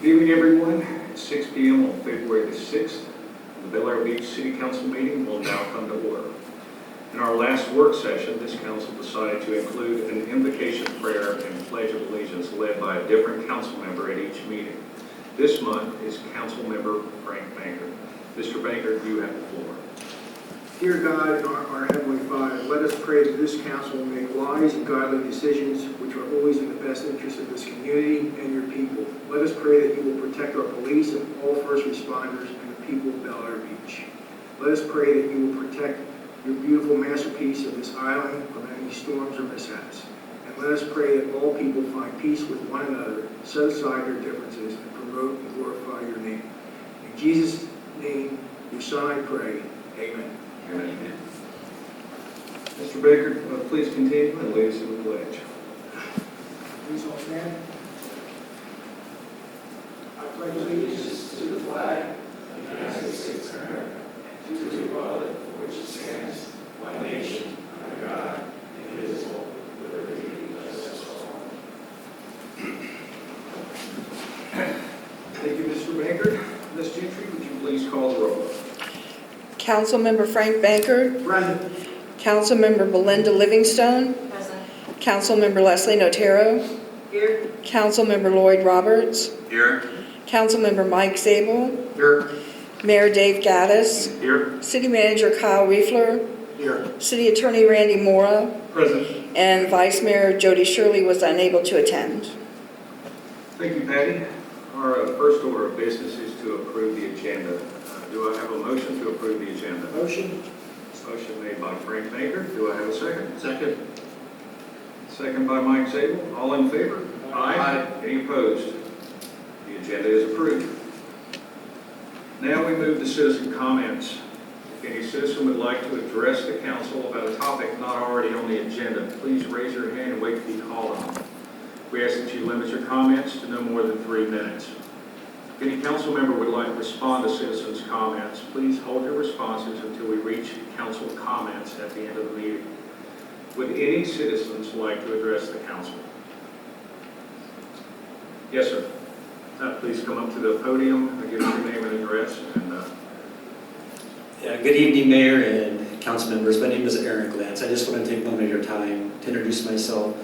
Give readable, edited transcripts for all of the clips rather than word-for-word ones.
Good evening, everyone. It's 6 p.m. on February the 6th. The Bel Air Beach City Council meeting will now come to order. In our last work session, this council decided to include an invocation prayer and pledge of allegiance led by a different council member at each meeting. This month is Council Member Frank Banker. Mr. Banker, you have the floor. Dear God and our Heavenly Father, let us pray that this council will make wise and godly decisions which are always in the best interest of this community and your people. Let us pray that you will protect our police and all first responders and the people of Bel Air Beach. Let us pray that you will protect your beautiful masterpiece of this island from any storms or mishaps. And let us pray that all people find peace with one another, set aside their differences, and promote and glorify your name. In Jesus' name, your Son, I pray. Amen. Amen. Mr. Baker, please continue and lead us in the pledge. Please all stand. I pledge allegiance to the flag of the United States of America, and to the republic for which it stands, one nation, under God, indivisible, with liberty and justice for all. Thank you, Mr. Baker. Ms. Gentry, would you please call the roll? Councilmember Frank Banker, Present. Councilmember Belinda Livingstone, Present. Councilmember Leslie Notero, Here. Councilmember Lloyd Roberts, Here. Councilmember Mike Zabel, Here. Mayor Dave Gaddis, Here. City Manager Kyle Riefler, Here. City Attorney Randy Mora, Present. and Vice Mayor Jody Shirley was unable to attend. Thank you, Patty. Our first order of business is to approve the agenda. Do I have a motion to approve the agenda? Motion. Motion made by Frank Baker. Do I have a second? Second. Second by Mike Zabel. All in favor? Aye. Any opposed? The agenda is approved. Now we move to citizen comments. If any citizen would like to address the council about a topic not already on the agenda, please raise your hand and wait to be called on. We ask that you limit your comments to no more than 3 minutes. If any council member would like to respond to citizens' comments, please hold your responses until we reach council comments at the end of the meeting. Would any citizens like to address the council? Yes, sir. Please come up to the podium, give us your name and address. Good evening, Mayor and council members. My name is Aaron Glantz. I just want to take a moment of your time to introduce myself.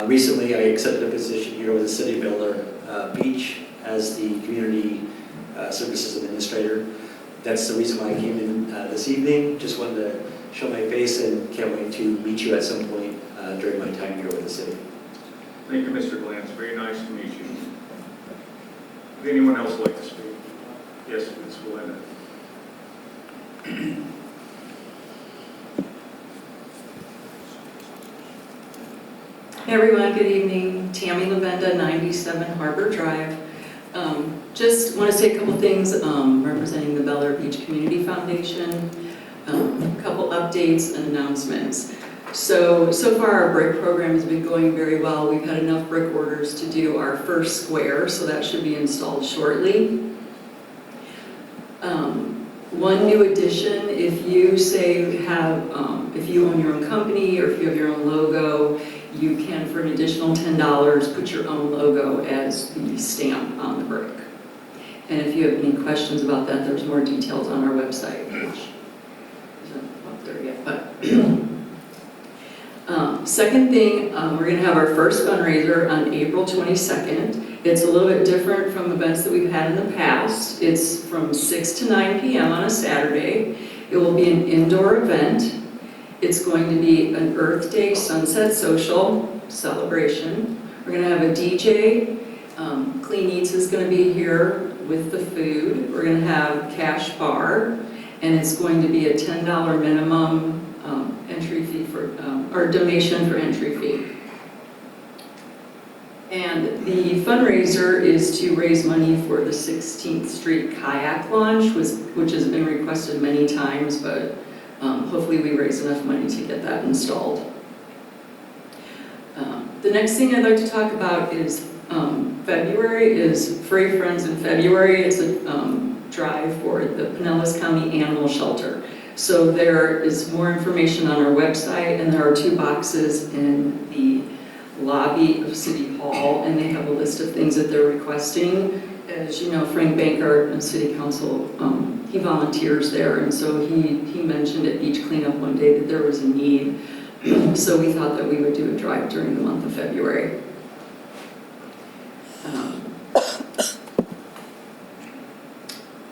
Recently, I accepted a position here with the City of Bel Air Beach as the Community Services Administrator. That's the reason why I came in this evening. Just wanted to show my face and can't wait to meet you at some point during my time here with the city. Thank you, Mr. Glantz. Very nice to meet you. Would anyone else like to speak? Yes, Ms. Belinda. Hey everyone, good evening. Tammy Lavenda, 97 Harbor Drive. Just want to say a couple things representing the Bel Air Beach Community Foundation. A couple updates and announcements. So far our brick program has been going very well. We've had enough brick orders to do our first square, so that should be installed shortly. One new addition, if you if you own your own company or if you have your own logo, you can, for an additional $10, put your own logo as the stamp on the brick. And if you have any questions about that, there's more details on our website, which isn't up there yet. But second thing, we're going to have our first fundraiser on April 22nd. It's a little bit different from events that we've had in the past. It's from 6 to 9 p.m. on a Saturday. It will be an indoor event. It's going to be an Earth Day Sunset Social celebration. We're going to have a DJ. Clean Eats is going to be here with the food. We're going to have cash bar, and it's going to be a $10 minimum entry fee or donation for entry fee. And the fundraiser is to raise money for the 16th Street Kayak Launch, which has been requested many times, but hopefully we raise enough money to get that installed. The next thing I'd like to talk about is February is Furry Friends in February. It's a drive for the Pinellas County Animal Shelter. So there is more information on our website, and there are 2 boxes in the lobby of City Hall, and they have a list of things that they're requesting. As you know, Frank Bankert in City Council, he volunteers there, and so he mentioned at beach cleanup one day that there was a need. So we thought that we would do a drive during the month of February.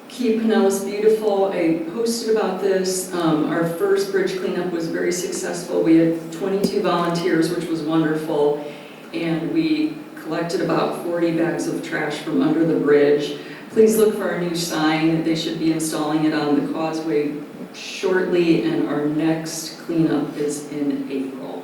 Keep Pinellas Beautiful, I posted about this. Our first bridge cleanup was very successful. We had 22 volunteers, which was wonderful, and we collected about 40 bags of trash from under the bridge. Please look for our new sign. They should be installing it on the causeway shortly, and our next cleanup is in April.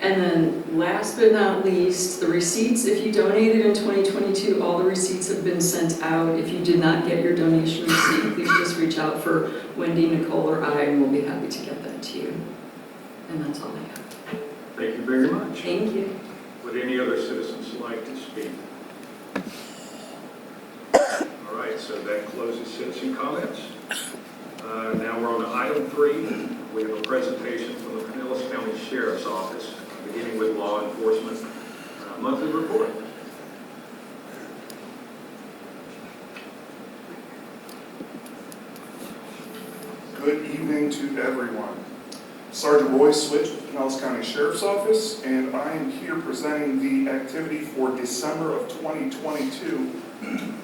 And then last but not least, the receipts. If you donated in 2022, all the receipts have been sent out. If you did not get your donation receipt, please just reach out for Wendy, Nicole, or I, and we'll be happy to get that to you. And that's all I have. Thank you very much. Thank you. Would any other citizens like to speak? All right, so that closes citizen comments. Now we're on to item 3. We have a presentation from the Pinellas County Sheriff's Office, beginning with law enforcement monthly report. Good evening to everyone. Sergeant Roy Switch with Pinellas County Sheriff's Office, and I am here presenting the activity for December of 2022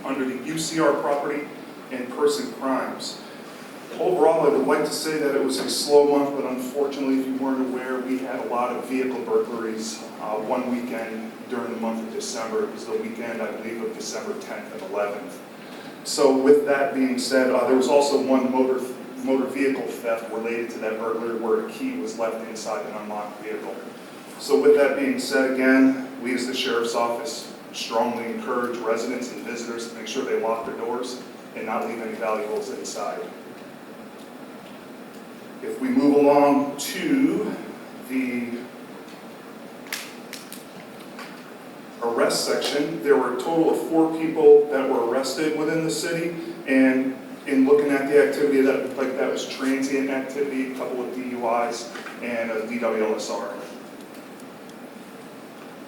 under the UCR property and person crimes. Overall, I would like to say that it was a slow month, but unfortunately, if you weren't aware, we had a lot of vehicle burglaries one weekend during the month of December. It was the weekend, I believe, of December 10th and 11th. So with that being said, there was also one motor vehicle theft related to that burglary where a key was left inside an unlocked vehicle. So with that being said, again, we as the Sheriff's Office strongly encourage residents and visitors to make sure they lock their doors and not leave any valuables inside. If we move along to the arrest section, there were a total of 4 people that were arrested within the city, and in looking at the activity, that looked like that was transient activity, a couple of DUIs, and a DWLSR.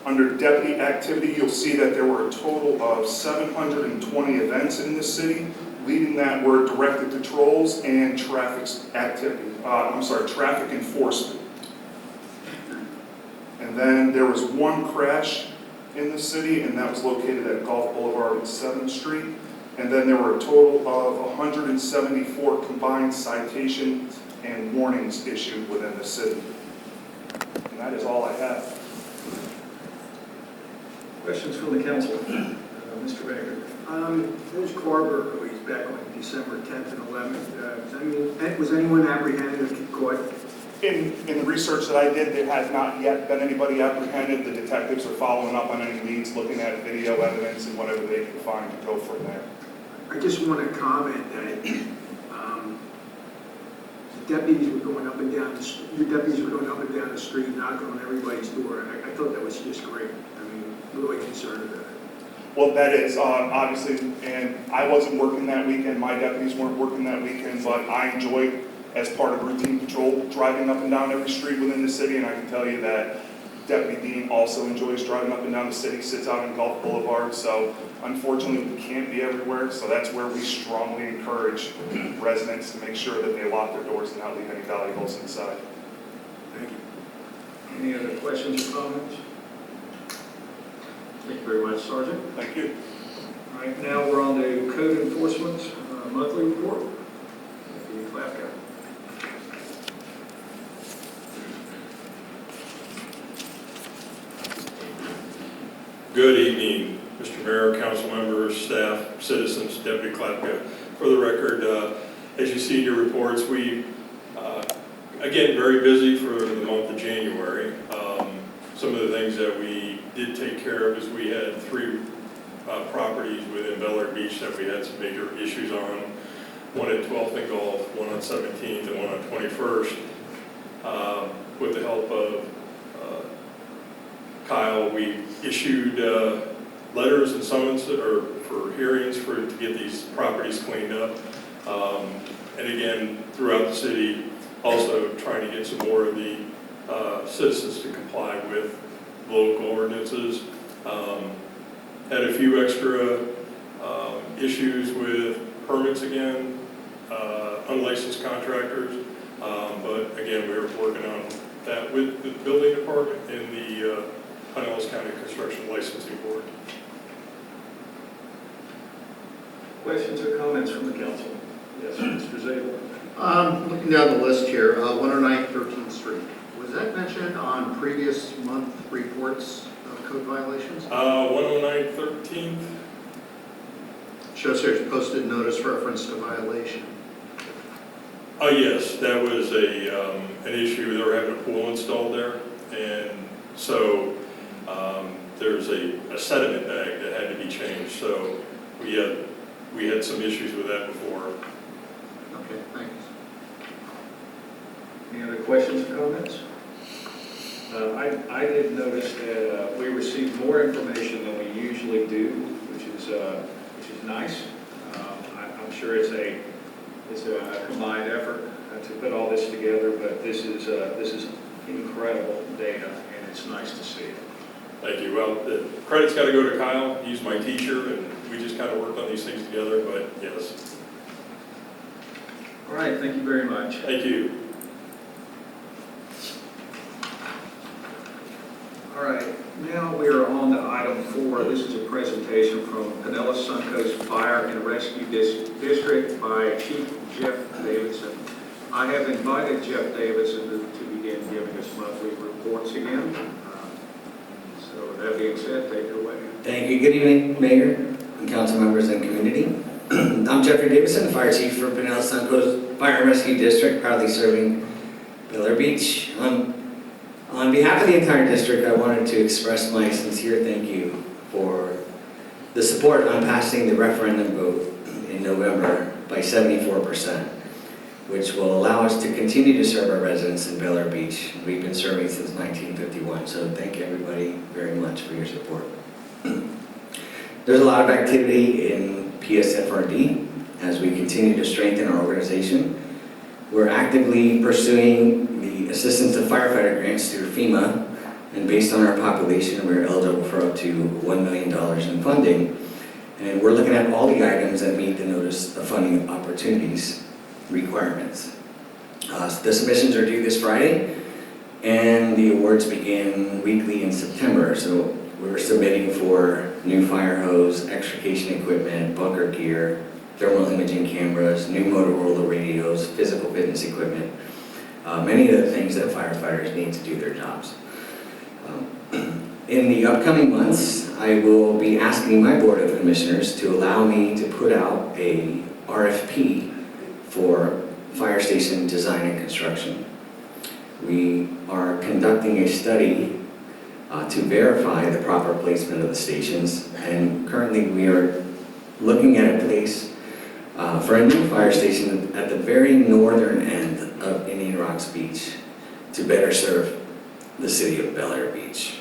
Under deputy activity, you'll see that there were a total of 720 events in the city. Leading that were directed patrols and traffic enforcement. And then there was 1 crash in the city, and that was located at Gulf Boulevard and 7th Street. And then there were a total of 174 combined citations and warnings issued within the city. And that is all I have. Questions from the council? Mr. Baker. Those car burglaries back on December 10th and 11th, was anyone apprehended or caught? In the research that I did, there has not yet been anybody apprehended. The detectives are following up on any leads, looking at video evidence and whatever they can find to go from there. I just want to comment that the deputies were going up and down, your deputies were going up and down the street, knocking on everybody's door. I thought that was just great. I mean, really concerned about it. Well, that is obviously, and I wasn't working that weekend, my deputies weren't working that weekend, but I enjoyed, as part of routine patrol, driving up and down every street within the city, and I can tell you that Deputy Dean also enjoys driving up and down the city, sits out on Gulf Boulevard, so unfortunately we can't be everywhere, so that's where we strongly encourage residents to make sure that they lock their doors and not leave any valuables inside. Thank you. Any other questions or comments? Thank you very much, Sergeant. Thank you. All right, now we're on to code enforcement's monthly report. Deputy Klapka. Good evening, Mr. Mayor, council members, staff, citizens, Deputy Klapka. For the record, as you see in your reports, we, again, very busy for the month of January. Some of the things that we did take care of is we had 3 properties within Bel Air Beach that we had some major issues on. One at 12th and Gulf, one on 17th, and one on 21st. With the help of Kyle, we issued letters and summons for hearings to get these properties cleaned up. And again, throughout the city, also trying to get some more of the citizens to comply with local ordinances. Had a few extra issues with permits again, unlicensed contractors. But again, we're working on that with the building department and the Pinellas County Construction Licensing Board. Questions or comments from the council? Yes, Mr. Zabel. Looking down the list here, 109 13th Street. Was that mentioned on previous month reports of code violations? 109 13th. Shows here posted notice reference to violation. Oh, yes, that was an issue. They were having a pool installed there, and so there's a sediment bag that had to be changed. So we had some issues with that before. Okay, thanks. Any other questions or comments? I did notice that we received more information than we usually do, which is nice. I'm sure it's a combined effort to put all this together, but this is incredible data, and it's nice to see. Thank you. Well, the credit's got to go to Kyle. He's my teacher, and we just kind of worked on these things together, but yes. All right, thank you very much. Thank you. All right, now we are on to item 4. This is a presentation from Pinellas Suncoast Fire and Rescue District by Chief Jeff Davidson. I have invited Jeff Davidson to begin giving us monthly reports again. So that being said, take it away. Thank you. Good evening, Mayor and council members and community. I'm Jeffrey Davidson, the Fire Chief for Pinellas Suncoast Fire and Rescue District, proudly serving Bel Air Beach. On behalf of the entire district, I wanted to express my sincere thank you for the support on passing the referendum vote in November by 74%, which will allow us to continue to serve our residents in Bel Air Beach. We've been serving since 1951, so thank you everybody very much for your support. There's a lot of activity in PSFRD as we continue to strengthen our organization. We're actively pursuing the assistance to firefighter grants through FEMA, and based on our population, we're eligible for up to $1 million in funding. And we're looking at all the items that meet the notice of funding opportunities requirements. The submissions are due this Friday, and the awards begin weekly in September. So we're submitting for new fire hose, extrication equipment, bunker gear, thermal imaging cameras, new Motorola radios, physical fitness equipment, many of the things that firefighters need to do their jobs. In the upcoming months, I will be asking my Board of Commissioners to allow me to put out a RFP for fire station design and construction. We are conducting a study to verify the proper placement of the stations, and currently we are looking at a place for a new fire station at the very northern end of Indian Rocks Beach to better serve the city of Bel Air Beach.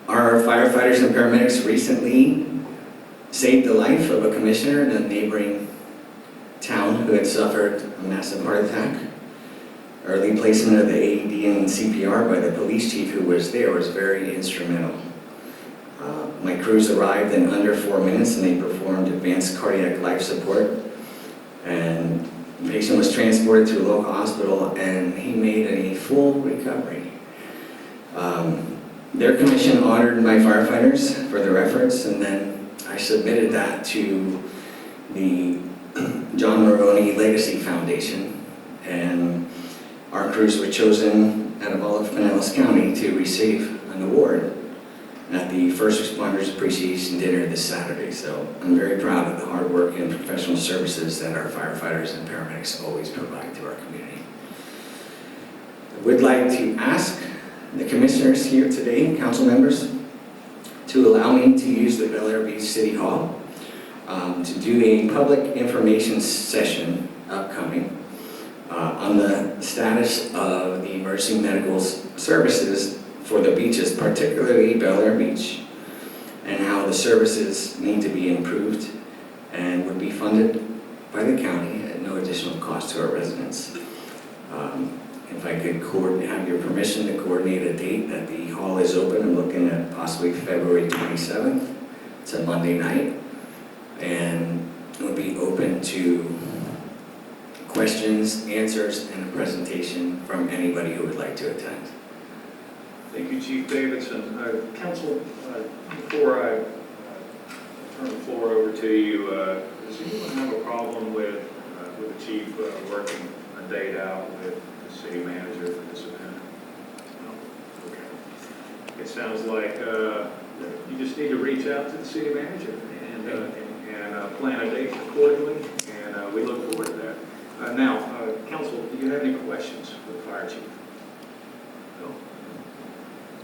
Our firefighters and paramedics recently saved the life of a commissioner in a neighboring town who had suffered a massive heart attack. Early placement of the AED and CPR by the police chief who was there was very instrumental. My crews arrived in under 4 minutes and they performed advanced cardiac life support. And the patient was transported to a local hospital and he made a full recovery. Their commission honored my firefighters for their efforts, and then I submitted that to the John Maroney Legacy Foundation, and our crews were chosen out of all of Pinellas County to receive an award at the First Responders Appreciation Dinner this Saturday. So I'm very proud of the hard work and professional services that our firefighters and paramedics always provide to our community. I would like to ask the commissioners here today, council members, to allow me to use the Bel Air Beach City Hall to do a public information session upcoming on the status of the emergency medical services for the beaches, particularly Bel Air Beach, and how the services need to be improved and would be funded by the county at no additional cost to our residents. if I could have your permission to coordinate a date that the hall is open. I'm looking at possibly February 27th. It's a Monday night, and it'll be open to questions, answers, and a presentation from anybody who would like to attend. Thank you, Chief Davidson. Council, before I turn the floor over to you, does anyone have a problem with the chief working a date out with the city manager for this event? No? Okay. It sounds like you just need to reach out to the city manager and plan a date accordingly, and we look forward to that. Now, Council, do you have any questions for the fire chief? No?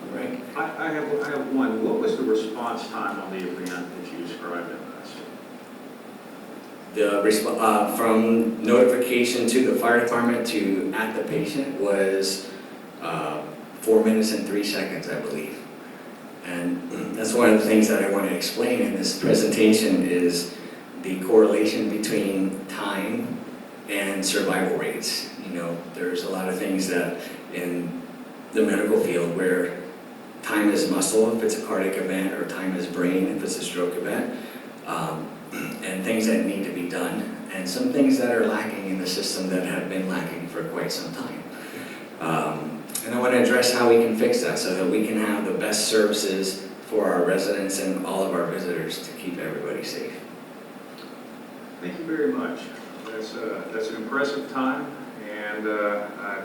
All right. I have one. What was the response time on the event that you described to us? From notification to the fire department to at the patient was 4 minutes and 3 seconds, I believe. And that's one of the things that I want to explain in this presentation is the correlation between time and survival rates. You know, there's a lot of things that in the medical field where time is muscle if it's a cardiac event, or time is brain if it's a stroke event, and things that need to be done, and some things that are lacking in the system that have been lacking for quite some time. And I want to address how we can fix that so that we can have the best services for our residents and all of our visitors to keep everybody safe. Thank you very much. That's an impressive time, and I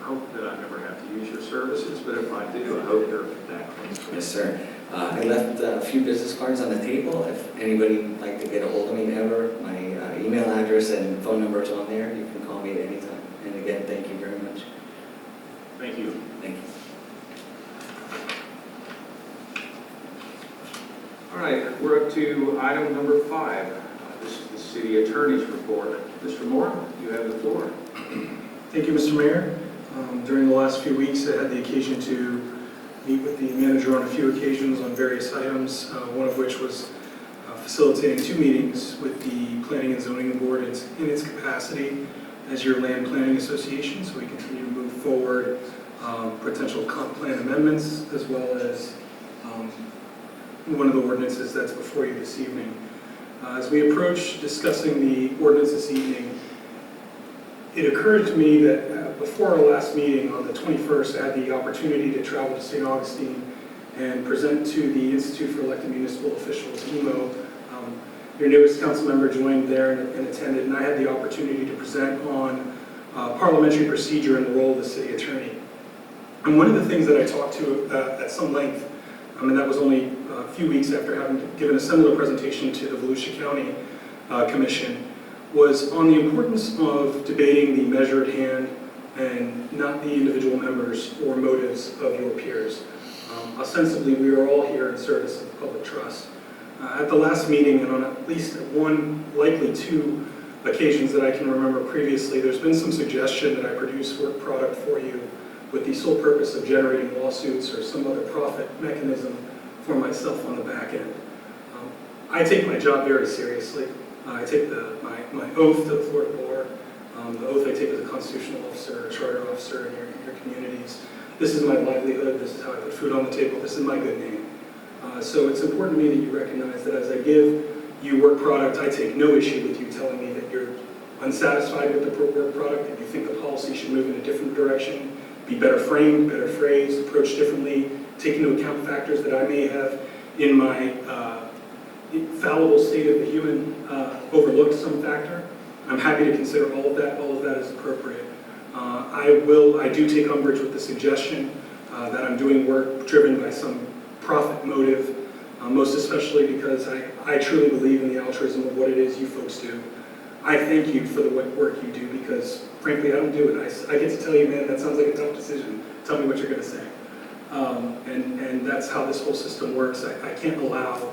hope that I never have to use your services, but if I do, I hope they're that close. Yes, sir. I left a few business cards on the table. If anybody would like to get a hold of me ever, my email address and phone number is on there. You can call me at any time. And again, thank you very much. Thank you. Thank you. All right, we're up to item number 5. This is the city attorney's report. Mr. Moore, you have the floor. Thank you, Mr. Mayor. During the last few weeks, I had the occasion to meet with the manager on a few occasions on various items, one of which was facilitating 2 meetings with the Planning and Zoning Board in its capacity as your land planning association, so we continue to move forward potential comp plan amendments, as well as one of the ordinances that's before you this evening. As we approach discussing the ordinance this evening, it occurred to me that before our last meeting on the 21st, I had the opportunity to travel to St. Augustine and present to the Institute for Elected Municipal Officials, EMO. Your newest council member joined there and attended, and I had the opportunity to present on parliamentary procedure and the role of the city attorney. And one of the things that I talked to at some length, and that was only a few weeks after having given a similar presentation to the Volusia County Commission, was on the importance of debating the measure at hand and not the individual members or motives of your peers. Ostensibly, we are all here in service of public trust. At the last meeting, and on at least one, likely 2 occasions that I can remember previously, there's been some suggestion that I produce work product for you with the sole purpose of generating lawsuits or some other profit mechanism for myself on the back end. I take my job very seriously. I take my oath to the Florida Bar, the oath I take as a constitutional officer, a charter officer in your communities. This is my livelihood. This is how I put food on the table. This is my good name. So it's important to me that you recognize that as I give you work product, I take no issue with you telling me that you're unsatisfied with the work product, that you think the policy should move in a different direction, be better framed, better phrased, approached differently, take into account factors that I may have in my fallible state of the human overlooked some factor. I'm happy to consider all of that. All of that is appropriate. I do take umbrage with the suggestion that I'm doing work driven by some profit motive, most especially because I truly believe in the altruism of what it is you folks do. I thank you for the work you do because, frankly, I don't do it. I get to tell you, man, that sounds like a tough decision. Tell me what you're going to say. And that's how this whole system works. I can't allow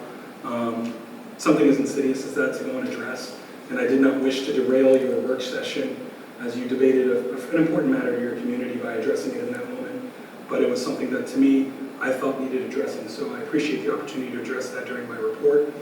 something as insidious as that to go unaddressed. And I did not wish to derail your work session as you debated an important matter to your community by addressing it in that moment. But it was something that, to me, I felt needed addressing. So I appreciate the opportunity to address that during my report.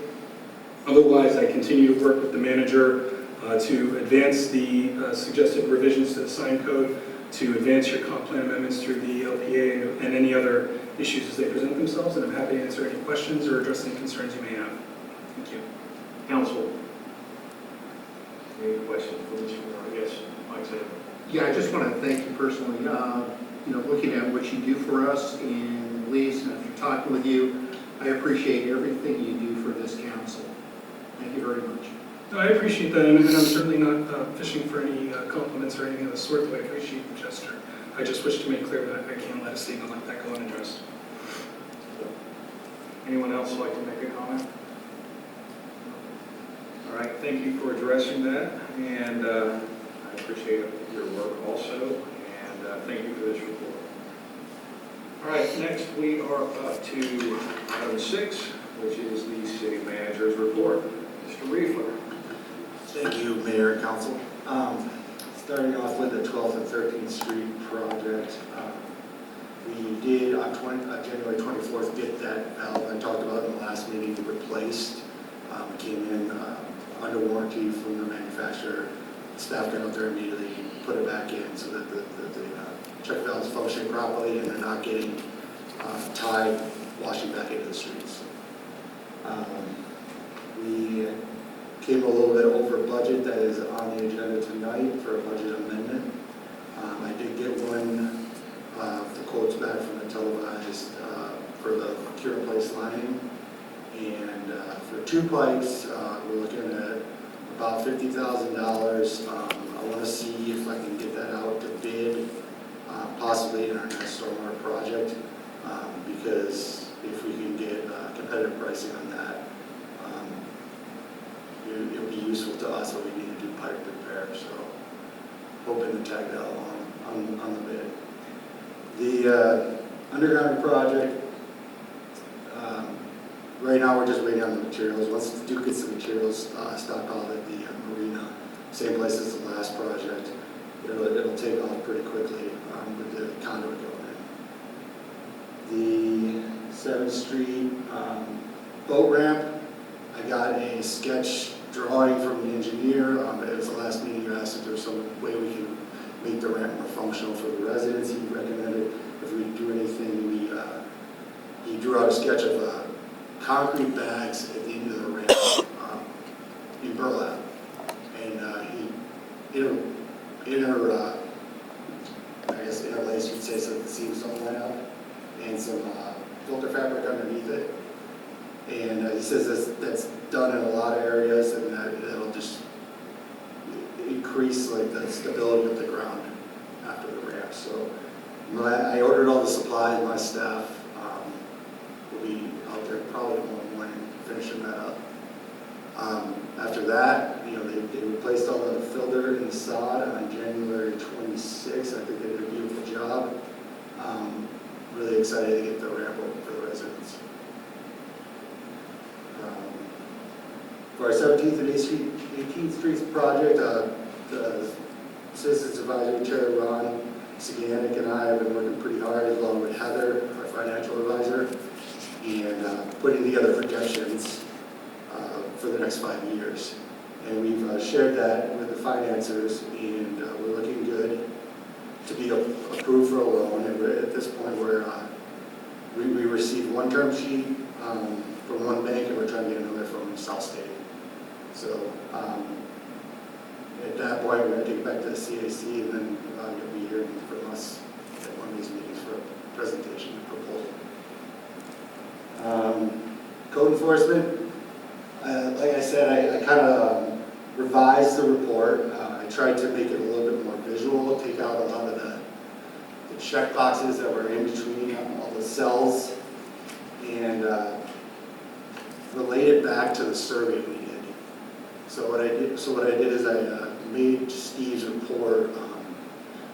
Otherwise, I continue to work with the manager to advance the suggested revisions to the sign code to advance your comp plan amendments through the LPA and any other issues as they present themselves, and I'm happy to answer any questions or address any concerns you may have. Thank you. Council? Any questions for Mr. Miller? Yes, Mike Sabin. Yeah, I just want to thank you personally, looking at what you do for us and Lise, and after talking with you, I appreciate everything you do for this council. Thank you very much. No, I appreciate that, and I'm certainly not fishing for any compliments or anything of the sort, though I appreciate the gesture. I just wish to make clear that I can't let a statement like that go unaddressed. Anyone else like to make a comment? All right, thank you for addressing that, and I appreciate your work also, and thank you for this report. All right, next we are up to item 6, which is the city manager's report. Mr. Riefler. Thank you, Mayor and Council. Starting off with the 12th and 13th Street project, we did on January 24th get that valve I talked about in the last meeting replaced. It came in under warranty from the manufacturer. Staff got out there immediately, put it back in so that the check valve is functioning properly and they're not getting tide washing back into the streets. We came a little bit over budget that is on the agenda tonight for a budget amendment. I did get the quotes back from the televised for the cure place lining. And for 2 pipes, we're looking at about $50,000. I want to see if I can get that out to bid, possibly in our next stormwater project, because if we can get competitive pricing on that, it would be useful to us when we need to do pipe repair. So hoping to tag that along on the bid. The underground project, right now we're just waiting on the materials. Once we do get some materials stockpiled at the marina, same place as the last project, it'll take off pretty quickly with the conduit going in. The 7th Street boat ramp, I got a sketch drawing from the engineer. It was the last meeting you asked if there was some way we can make the ramp more functional for the residents. He recommended if we do anything, he drew out a sketch of concrete bags at the end of the ramp in burlap. And he interlaced, you'd say, so the seams don't line up, and some filter fabric underneath it. And he says that's done in a lot of areas, and that'll just increase like the stability of the ground after the ramp. So I ordered all the supplies. My staff will be out there probably tomorrow morning finishing that up. After that, they replaced all the filter and the sod on January 26th. I think they did a beautiful job. Really excited to get the ramp open for the residents. For our 17th and 18th Streets project, the Citizens Advisory Chair Ron Siganik and I have been working pretty hard, along with Heather, our financial advisor, and putting together projections for the next 5 years. And we've shared that with the financiers, and we're looking good to be approved for a loan. And we're at this point where we received one term sheet from one bank, and we're trying to get another from South State. So at that point, we're going to take it back to the CAC, and then you'll be hearing from us at one of these meetings for a presentation and proposal. Code enforcement, like I said, I kind of revised the report. I tried to make it a little bit more visual, take out a lot of the check boxes that were in between all the cells, and relate it back to the survey we did. So what I did is I made Steve's report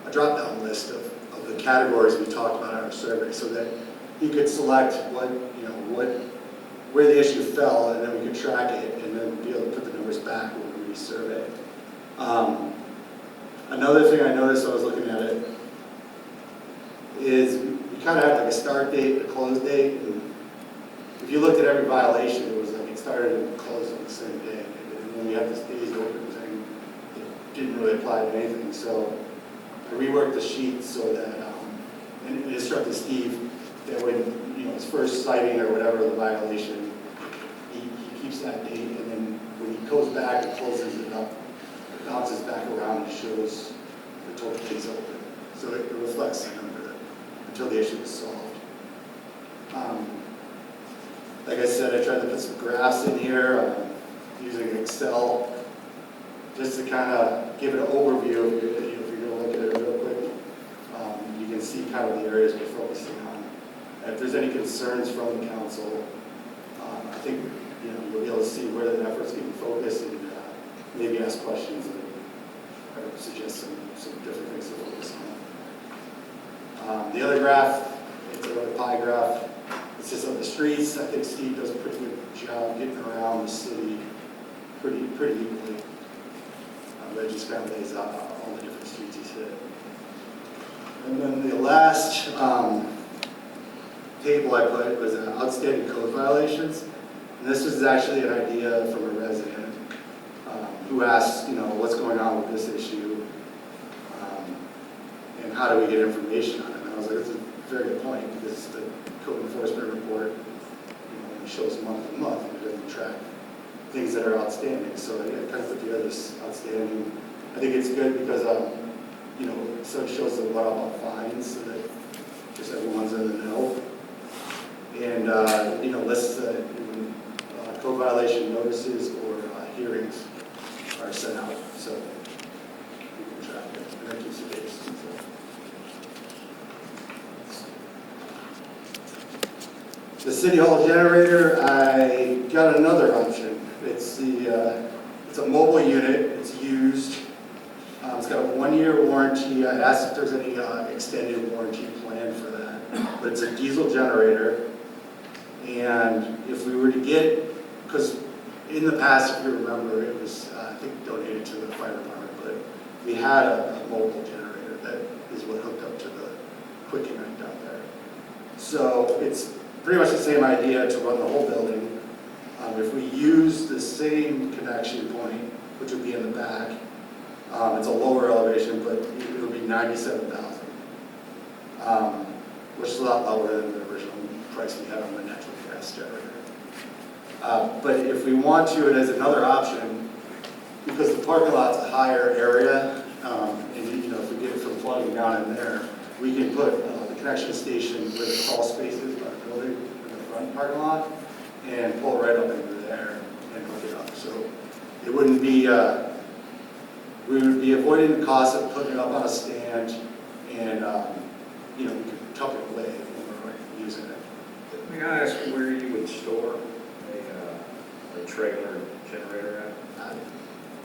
a drop-down list of the categories we talked about in our survey, so that he could select where the issue fell, and then we could track it, and then be able to put the numbers back when we resurvey. Another thing I noticed when I was looking at it is we kind of have like a start date, a close date, and if you looked at every violation, it was like it started and closed on the same day. And then we have this days open thing, it didn't really apply to anything. So I reworked the sheet so that, and instructed Steve that when, his first citing or whatever the violation, he keeps that date, and then when he goes back and closes it up, it bounces back around and shows the total case open. So it reflects the number until the issue is solved. Like I said, I tried to put some graphs in here using Excel just to kind of give it an overview. If you're going to look at it real quick, you can see kind of the areas we're focusing on. And if there's any concerns from the council, I think you'll be able to see where the effort's getting focused and maybe ask questions or suggest some different things to focus on. The other graph, it's another pie graph. It's just of the streets. I think Steve does a pretty good job getting around the city pretty evenly. That just kind of lays out all the different streets he's hit. And then the last table I put was outstanding code violations. And this was actually an idea from a resident who asked, what's going on with this issue and how do we get information on it? And I was like, that's a very good point because the code enforcement report only shows month to month and it doesn't track things that are outstanding. So I kind of put together this outstanding. I think it's good because so it shows the what about fines so that just everyone's in the know. And lists when code violation notices or hearings are sent out, so you can track it. And that keeps the dates. The City Hall generator, I got another option. It's a mobile unit. It's used. It's got a 1-year warranty. I asked if there's any extended warranty plan for that. But it's a diesel generator. And if we were to get, because in the past, if you remember, it was, I think, donated to the fire department, but we had a mobile generator that is what hooked up to the quick connect out there. So it's pretty much the same idea to run the whole building. If we use the same connection point, which would be in the back, it's a lower elevation, but it would be $97,000, which is a lot lower than the original price we had on the natural gas generator. But if we want to, and as another option, because the parking lot's a higher area, and if we get it from plugging down in there, we can put the connection station where the crawl spaces by the building in the front parking lot, and pull right up into there and hook it up. So it wouldn't be, we would be avoiding the cost of putting it up on a stand, and we could tuck it away when we're using it. May I ask where you would store a trailer generator at?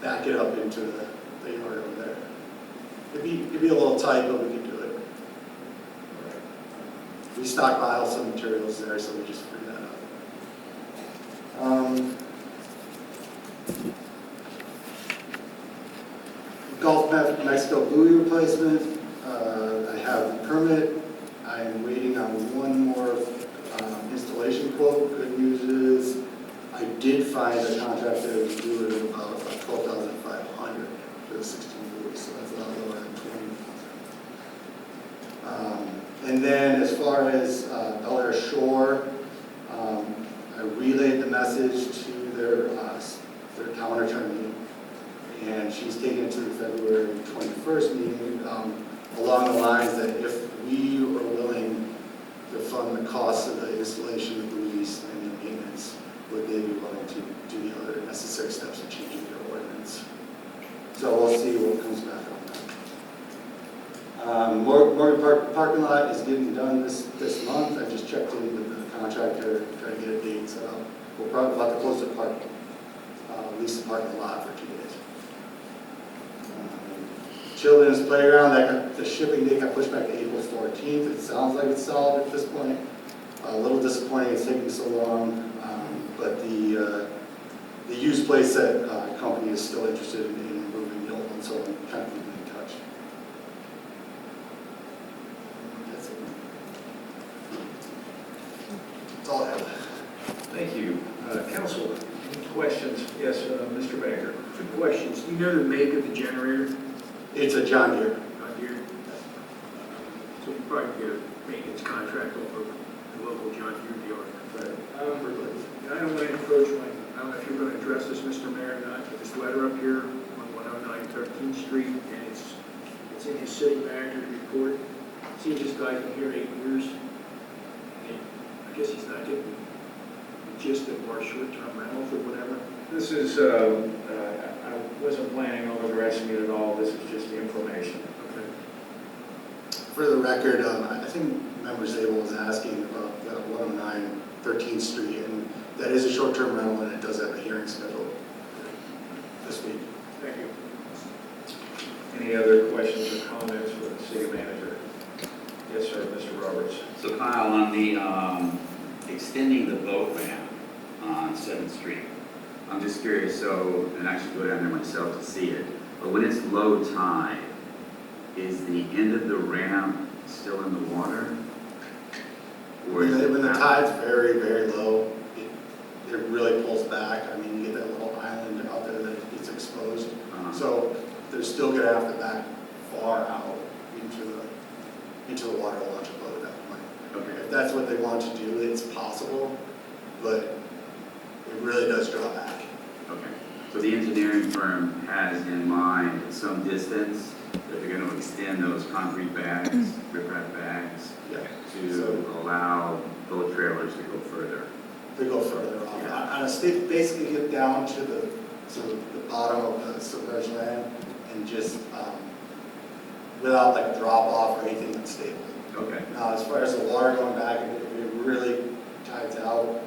Back it up into the yard over there. It'd be a little tight, but we could do it. We stockpile some materials there, so we just free that up. Gulf of Mexico buoy replacement. I have the permit. I am waiting on one more installation quote. Good news is I did find a contractor to do it at about $12,500 for the 16 buoys, so that's a lot lower than 20,000. And then as far as Bel Air Shore, I relayed the message to their town attorney, and she's taking it to the February 21st meeting along the lines that if we are willing to fund the cost of the installation of buoys and the maintenance, would they be willing to do the other necessary steps of changing their ordinance? So we'll see what comes back on that. Morgan Park parking lot is getting done this month. I just checked in with the contractor, trying to get a date set up. We'll probably have to close the park, lease the parking lot for 2 days. Children's playground, the shipping date got pushed back to April 14th. It sounds like it's solid at this point. A little disappointing it's taking so long, but the used playset company is still interested in moving the old one, so I'm kind of keeping in touch. That's it. That's all I have. Thank you. Council, any questions? Yes, Mr. Baker. Two questions. Do you know the make of the generator? It's a John Deere. John Deere? contract over the local John Deere dealer. But And I don't want to encroach on, I don't know if you're going to address this, Mr. Mayor, or not, but this letter up here on 109 13th Street, and it's in his city manager's report. See, this guy's been here 8 years, and I guess he's not getting the gist of our short-term rentals or whatever. This is, I wasn't planning on addressing it at all. This is just information. Okay. For the record, I think Member Zabel was asking about the 109 13th Street, and that is a short-term rental, and it does have a hearing scheduled this week. Thank you. Any other questions or comments for the city manager? Yes, sir, Mr. Roberts. So Kyle, on the extending the boat ramp on 7th Street, I'm just curious, so, and I should go down there myself to see it, but when it's low tide, is the end of the ramp still in the water? Or is it When the out? tide's very, very low, it really pulls back. I mean, you get that little island out there that it's exposed. So they're still gonna have to back far out into the water to launch a boat at that point. Okay. If that's what they want to do, it's possible, but it really does draw back. Okay. So the engineering firm has in mind at some distance that they're going to extend those concrete bags, riprap bags, Yeah. to allow boat trailers to go further. They go further off. Yeah. On a stick, basically get down to the bottom of the submerged land and just, without like drop off or anything that's stable. Okay. Now, as far as the water going back, if it really tides out,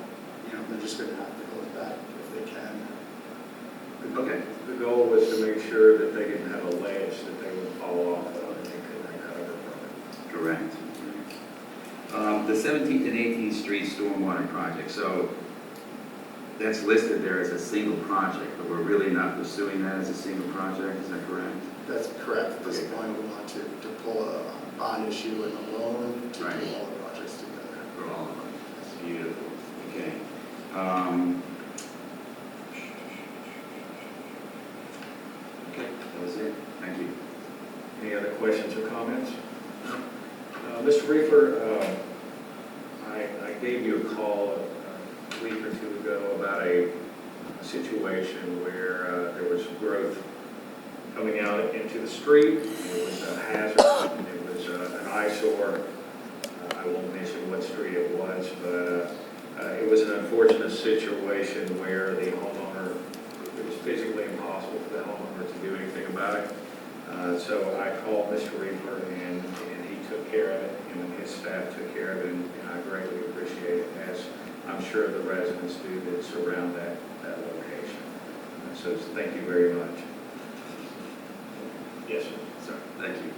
they're just gonna have to go back if they can. Okay. The goal was to make sure that they didn't have a ledge that they would fall off of and they couldn't recover from Correct. The 17th and 18th Street Stormwater Project, so that's listed there as a single project, but we're really not pursuing that as a single project, is that correct? That's correct. At this point, we want to pull a bond issue and a loan to Right. do all the projects together. For all of them. That's beautiful. Okay. Okay, that was it. Thank you. it. Any other questions or comments? Mr. Reefer, I gave you a call a week or two ago about a situation where there was growth coming out into the street. It was a hazard. It was an eyesore. I won't mention what street it was, but it was an unfortunate situation where the homeowner, it was physically impossible for the homeowner to do anything about it. So I called Mr. Reefer and he took care of it, and his staff took care of it, and I greatly appreciate it, as I'm sure the residents do that surround that location. So thank you very much. Yes, sir. Thank you.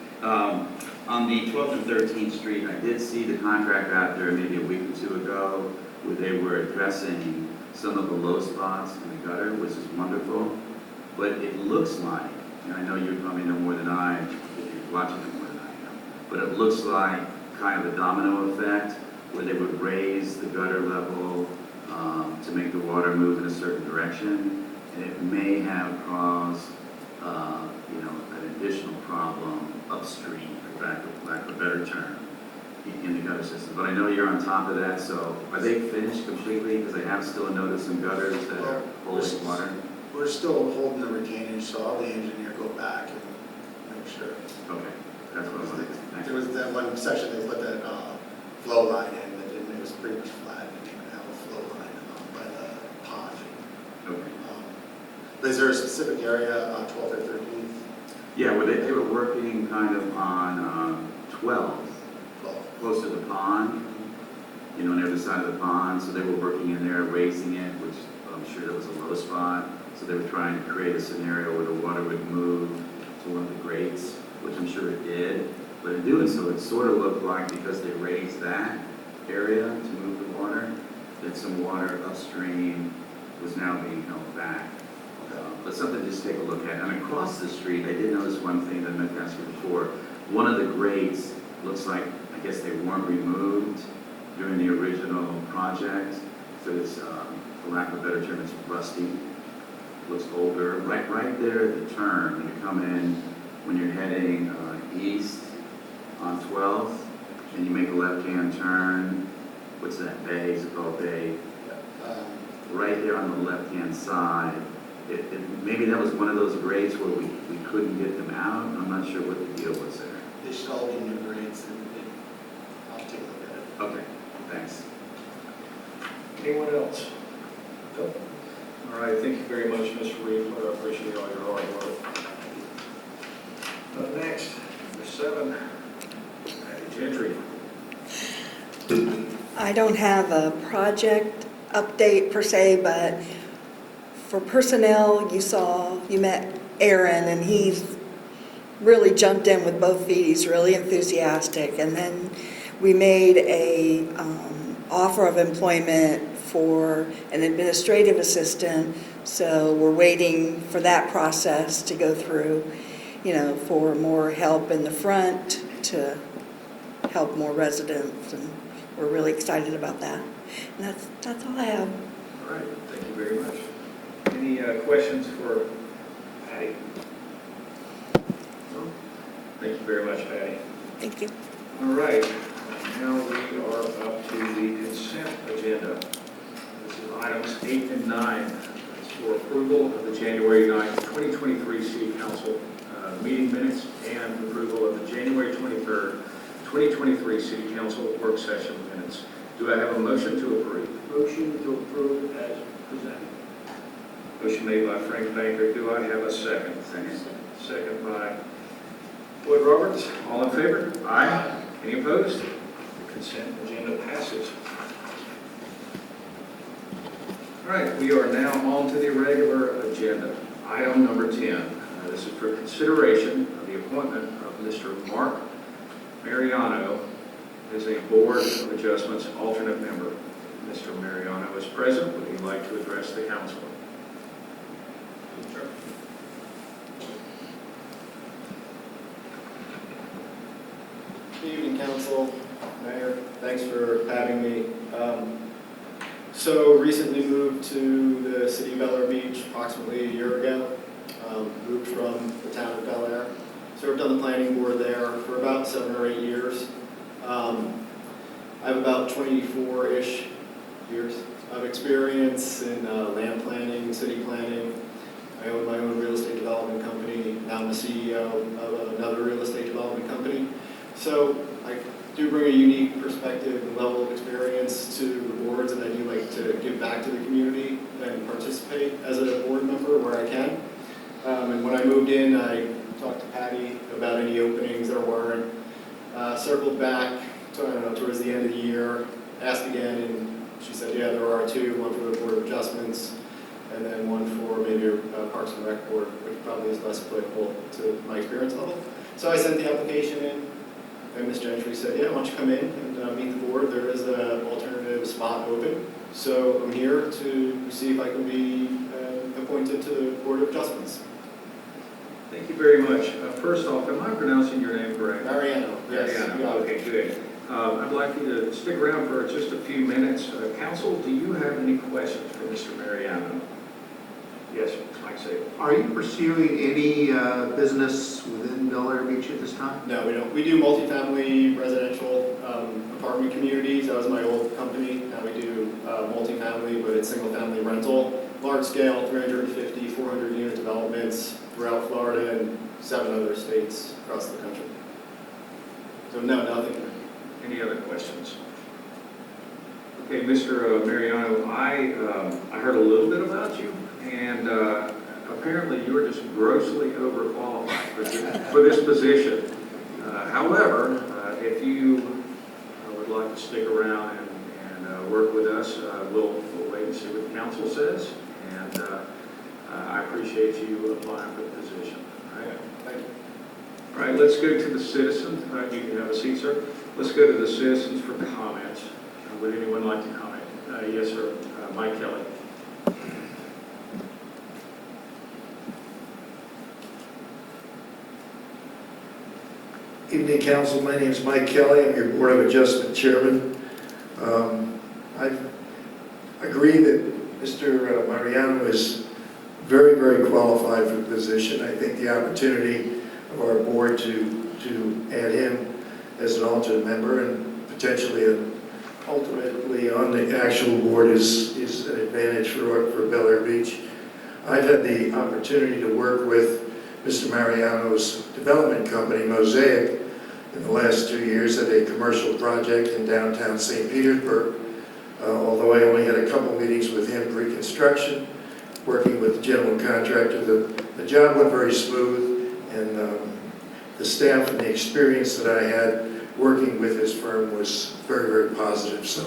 On the 12th and 13th Street, I did see the contract out there maybe a week or two ago where they were addressing some of the low spots in the gutter, which is wonderful. But it looks like, and I know you probably know more than I, if you're watching it more than I am, but it looks like kind of a domino effect where they would raise the gutter level to make the water move in a certain direction, and it may have caused an additional problem upstream, for lack of a better term, in the gutter system. But I know you're on top of that, so are they finished completely? Because I have still noticed some gutters that are holding water. We're still holding the retainage, so I'll have the engineer go back and make sure. Okay, that's what I wanted. Thank There you. was that one section they put that flow line in that didn't, it was pretty much flat, and didn't even have a flow line by the pond. Okay. But is there a specific area on 12th or 13th? Yeah, well, they were working kind of on 12th, close to the pond, on the other side of the pond, so they were working in there, raising it, which I'm sure that was a low spot. So they were trying to create a scenario where the water would move to one of the grates, which I'm sure it did. But in doing so, it sort of looked like, because they raised that area to move the water, that some water upstream was now being held back. But something to just take a look at. And across the street, I did notice one thing that I meant to ask you before. One of the grates looks like, I guess they weren't removed during the original project. So it's, for lack of a better term, it's rusty. Looks older. Right there at the turn, when you come in, when you're heading east on 12th, and you make a left-hand turn. What's that bay? Is it called bay? Right there on the left-hand side. Maybe that was one of those grades where we couldn't get them out. I'm not sure what the deal was there. They stalled in new grades, and I'll take a look at it. Okay, thanks. Anyone else? Phil? All right, thank you very much, Mr. Riefler. I appreciate all your hard work. Up next, number 7, Patty Gentry. I don't have a project update per se, but for personnel, you met Aaron, and he's really jumped in with both feet. He's really enthusiastic. And then we made a offer of employment for an administrative assistant, so we're waiting for that process to go through, for more help in the front to help more residents, and we're really excited about that. And that's all I have. All right, thank you very much. Any questions for Patty? No? Thank you very much, Patty. Thank you. All right, now we are up to the consent agenda. This is items 8 and 9. It's for approval of the January 9th, 2023 City Council meeting minutes and approval of the January 23rd, 2023 City Council work session minutes. Do I have a motion to approve? Motion to approve as presented. Motion made by Frank Banker. Do I have a second? Second. Second by Boyd Roberts. All in favor? Aye. Any opposed? The consent agenda passes. All right, we are now on to the regular agenda. Item number 10. This is for consideration of the appointment of Mr. Mark Mariano as a Board of Adjustments alternate member. Mr. Mariano is present. Would he like to address the council? Sure. Good evening, Council, Mayor. Thanks for having me. So recently moved to the city of Bel Air Beach approximately a year ago. Moved from the town of Bel Air. Served on the planning board there for about 7 or 8 years. I have about 24-ish years of experience in land planning, city planning. I own my own real estate development company. Now I'm the CEO of another real estate development company. So I do bring a unique perspective and level of experience to the boards, and I do like to give back to the community and participate as a board member where I can. And when I moved in, I talked to Patty about any openings there weren't. Circled back towards the end of the year, asked again, and she said, yeah, there are 2, one for the Board of Adjustments, and then one for maybe a Parks and Rec Board, which probably is less applicable to my experience level. So I sent the application in, and Ms. Gentry said, yeah, why don't you come in and meet the board? There is an alternative spot open. So I'm here to see if I can be appointed to the Board of Adjustments. Thank you very much. First off, am I pronouncing your name correctly? Mariano. Yes. Mariano. Okay, good. I'd like you to stick around for just a few minutes. Council, do you have any questions for Mr. Mariano? Yes, Mike Sable. Are you pursuing any business within Bel Air Beach at this time? No, we don't. We do multifamily residential apartment communities. That was my old company. Now we do multifamily, but it's single-family rental, large scale, 350, 400 unit developments throughout Florida and 7 other states across the country. So no, nothing. Any other questions? Okay, Mr. Mariano, I heard a little bit about you, and apparently you are just grossly overqualified for this position. However, if you would like to stick around and work with us, we'll wait and see what the council says, and I appreciate you applying for the position. All right? Thank you. All right, let's go to the citizens. You can have a seat, sir. Let's go to the citizens for comments. Would anyone like to comment? Yes, sir. Mike Kelly. Evening, Council. My name is Mike Kelly. I'm your Board of Adjustment Chairman. I agree that Mr. Mariano is very, very qualified for the position. I think the opportunity of our board to add him as an alternate member, and potentially ultimately on the actual board is an advantage for Bel Air Beach. I've had the opportunity to work with Mr. Mariano's development company, Mosaic, in the last 2 years at a commercial project in downtown St. Petersburg. Although I only had a couple meetings with him pre-construction, working with the general contractor, the job went very smooth, and the staff and the experience that I had working with his firm was very, very positive. So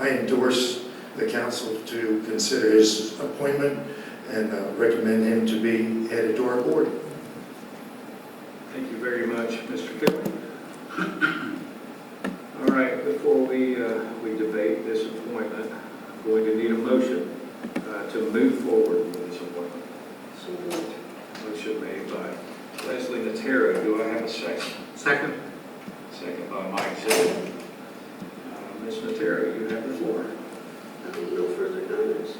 I endorse the council to consider his appointment and recommend him to be added to our board. Thank you very much, Mr. Kelly. All right, before we debate this appointment, I'm going to need a motion to move forward with this appointment. So moved. Motion made by Leslie Natera. Do I have a second? Second. Second by Mike Zell. Ms. Natera, you have the floor. No further comments.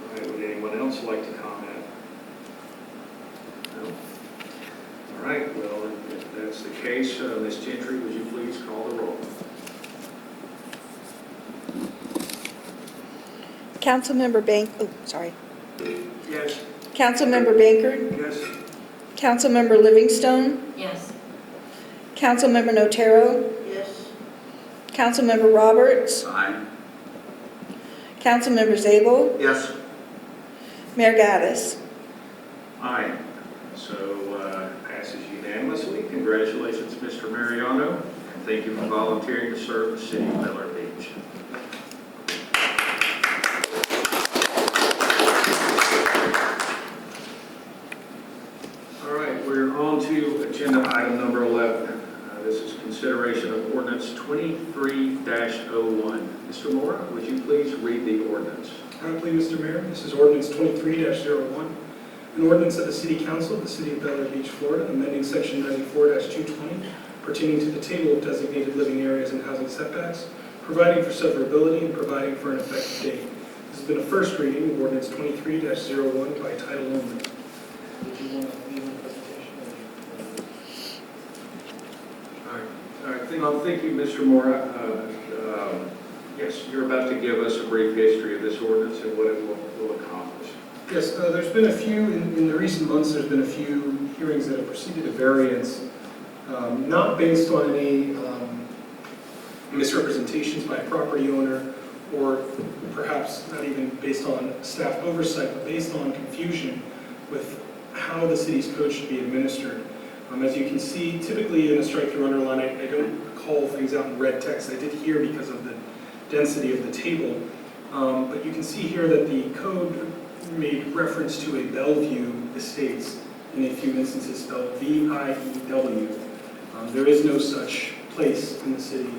All right, would anyone else like to comment? No? All right, well, if that's the case, Ms. Gentry, would you please call the roll? Councilmember sorry. Yes. Councilmember Bankert, Yes. Councilmember Livingstone, Yes. Councilmember Notero, Yes. Councilmember Roberts, Aye. Councilmember Zabel, Yes. Mayor Gaddis. Aye. So passes unanimously. Congratulations, Mr. Mariano, and thank you for volunteering to serve the city of Bel Air Beach. All right, we're on to agenda item number 11. This is consideration of ordinance 23-01. Mr. Mora, would you please read the ordinance? Happily, Mr. Mayor, this is ordinance 23-01, an ordinance of the City Council of the City of Bel Air Beach, Florida, amending section 94-220 pertaining to the table of designated living areas and housing setbacks, providing for severability and providing for an effective date. This has been a first reading of ordinance 23-01 by title only. Did you want to leave the presentation? All right, thank you, Mr. Mora. Yes, you're about to give us a brief history of this ordinance and what it will accomplish. Yes, there's been a few, in the recent months, there's been a few hearings that have preceded a variance, not based on any misrepresentations by a property owner, or perhaps not even based on staff oversight, but based on confusion with how the city's code should be administered. As you can see, typically in a strike-through underline, I don't call things out in red text. I did here because of the density of the table. But you can see here that the code made reference to a Bellevue Estates, in a few instances spelled V-I-E-W. There is no such place in the city.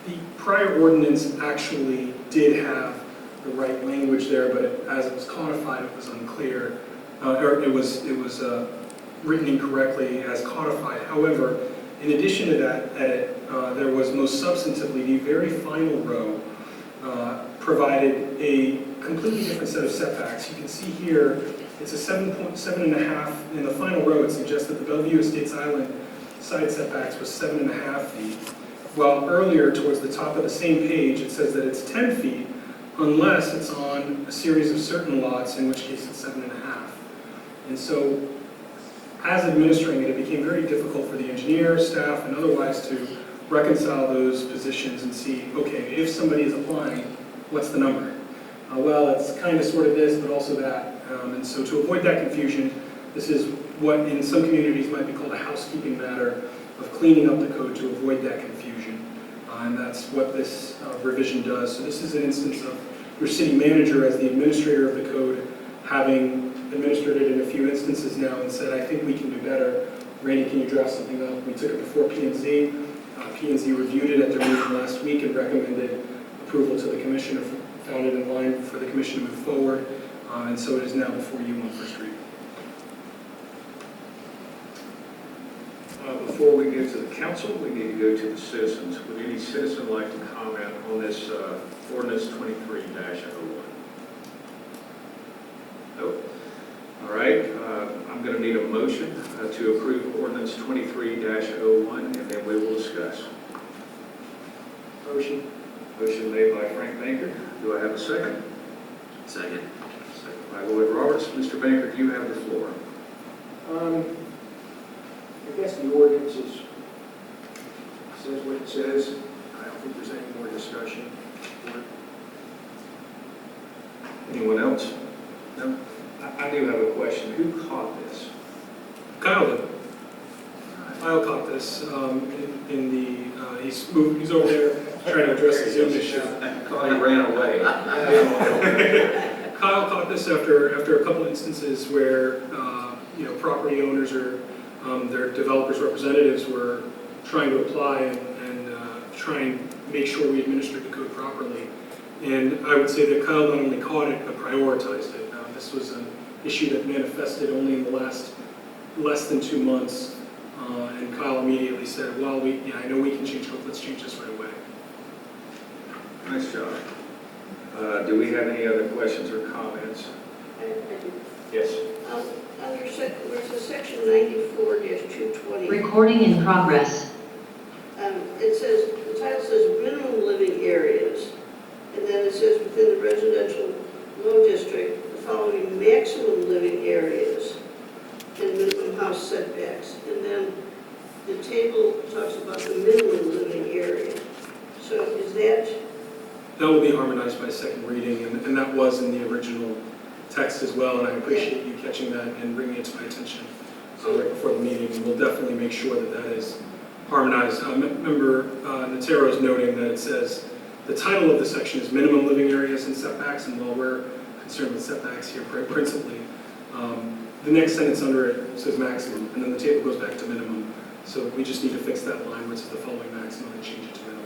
The prior ordinance actually did have the right language there, but as it was codified, it was unclear, or it was written incorrectly as codified. However, in addition to that edit, there was most substantively the very final row provided a completely different set of setbacks. You can see here it's a 7.5. In the final row, it suggests that the Bellevue Estates Island side setbacks was 7.5 feet, while earlier towards the top of the same page it says that it's 10 feet unless it's on a series of certain lots, in which case it's 7.5. And so as administering it, it became very difficult for the engineer, staff, and otherwise to reconcile those positions and see, okay, if somebody is applying, what's the number? Well, it's kind of sort of this, but also that. And so to avoid that confusion, this is what in some communities might be called a housekeeping matter of cleaning up the code to avoid that confusion. And that's what this revision does. So this is an instance of your city manager as the administrator of the code, having administered it in a few instances now and said, I think we can do better. Randy, can you draft something up? We took it before P&Z. P&Z reviewed it at their meeting last week and recommended approval to the commission, found it in line for the commission to move forward. And so it is now before you on first reading. Before we get to the council, we need to go to the citizens. Would any citizen like to comment on this ordinance 23-01? Nope. All right, I'm going to need a motion to approve ordinance 23-01, and then we will discuss. Motion. Motion made by Frank Bankert. Do I have a second? Second. Second by Lloyd Roberts. Mr. Bankert, you have the floor. I guess the ordinance says what it says. I don't think there's any more discussion. Anyone else? No? I do have a question. Who caught this? Kyle did. Kyle caught this in the, he's over there trying to address the Zoom issue. I thought he ran away. Kyle caught this after a couple instances where, property owners or their developers' representatives were trying to apply and try and make sure we administered the code properly. And I would say that Kyle not only caught it, but prioritized it. This was an issue that manifested only in the last less than 2 months. And Kyle immediately said, well, I know we can change it, let's change this right away. Nice job. Do we have any other questions or comments? I do. Yes. Where's the section 94-220? Recording in progress. It says, the title says minimum living areas, and then it says within the residential low district, the following maximum living areas and minimum house setbacks. And then the table talks about the minimum living area. So is that, That will be harmonized by second reading, and that was in the original text as well, and I appreciate you catching that and bringing it to my attention right before the meeting. And we'll definitely make sure that that is harmonized. Member Natero's noting that it says, the title of the section is minimum living areas and setbacks, and while we're concerned with setbacks here principally, the next sentence under it says maximum, and then the table goes back to minimum. So we just need to fix that line where it says the following maximum and change it to minimum.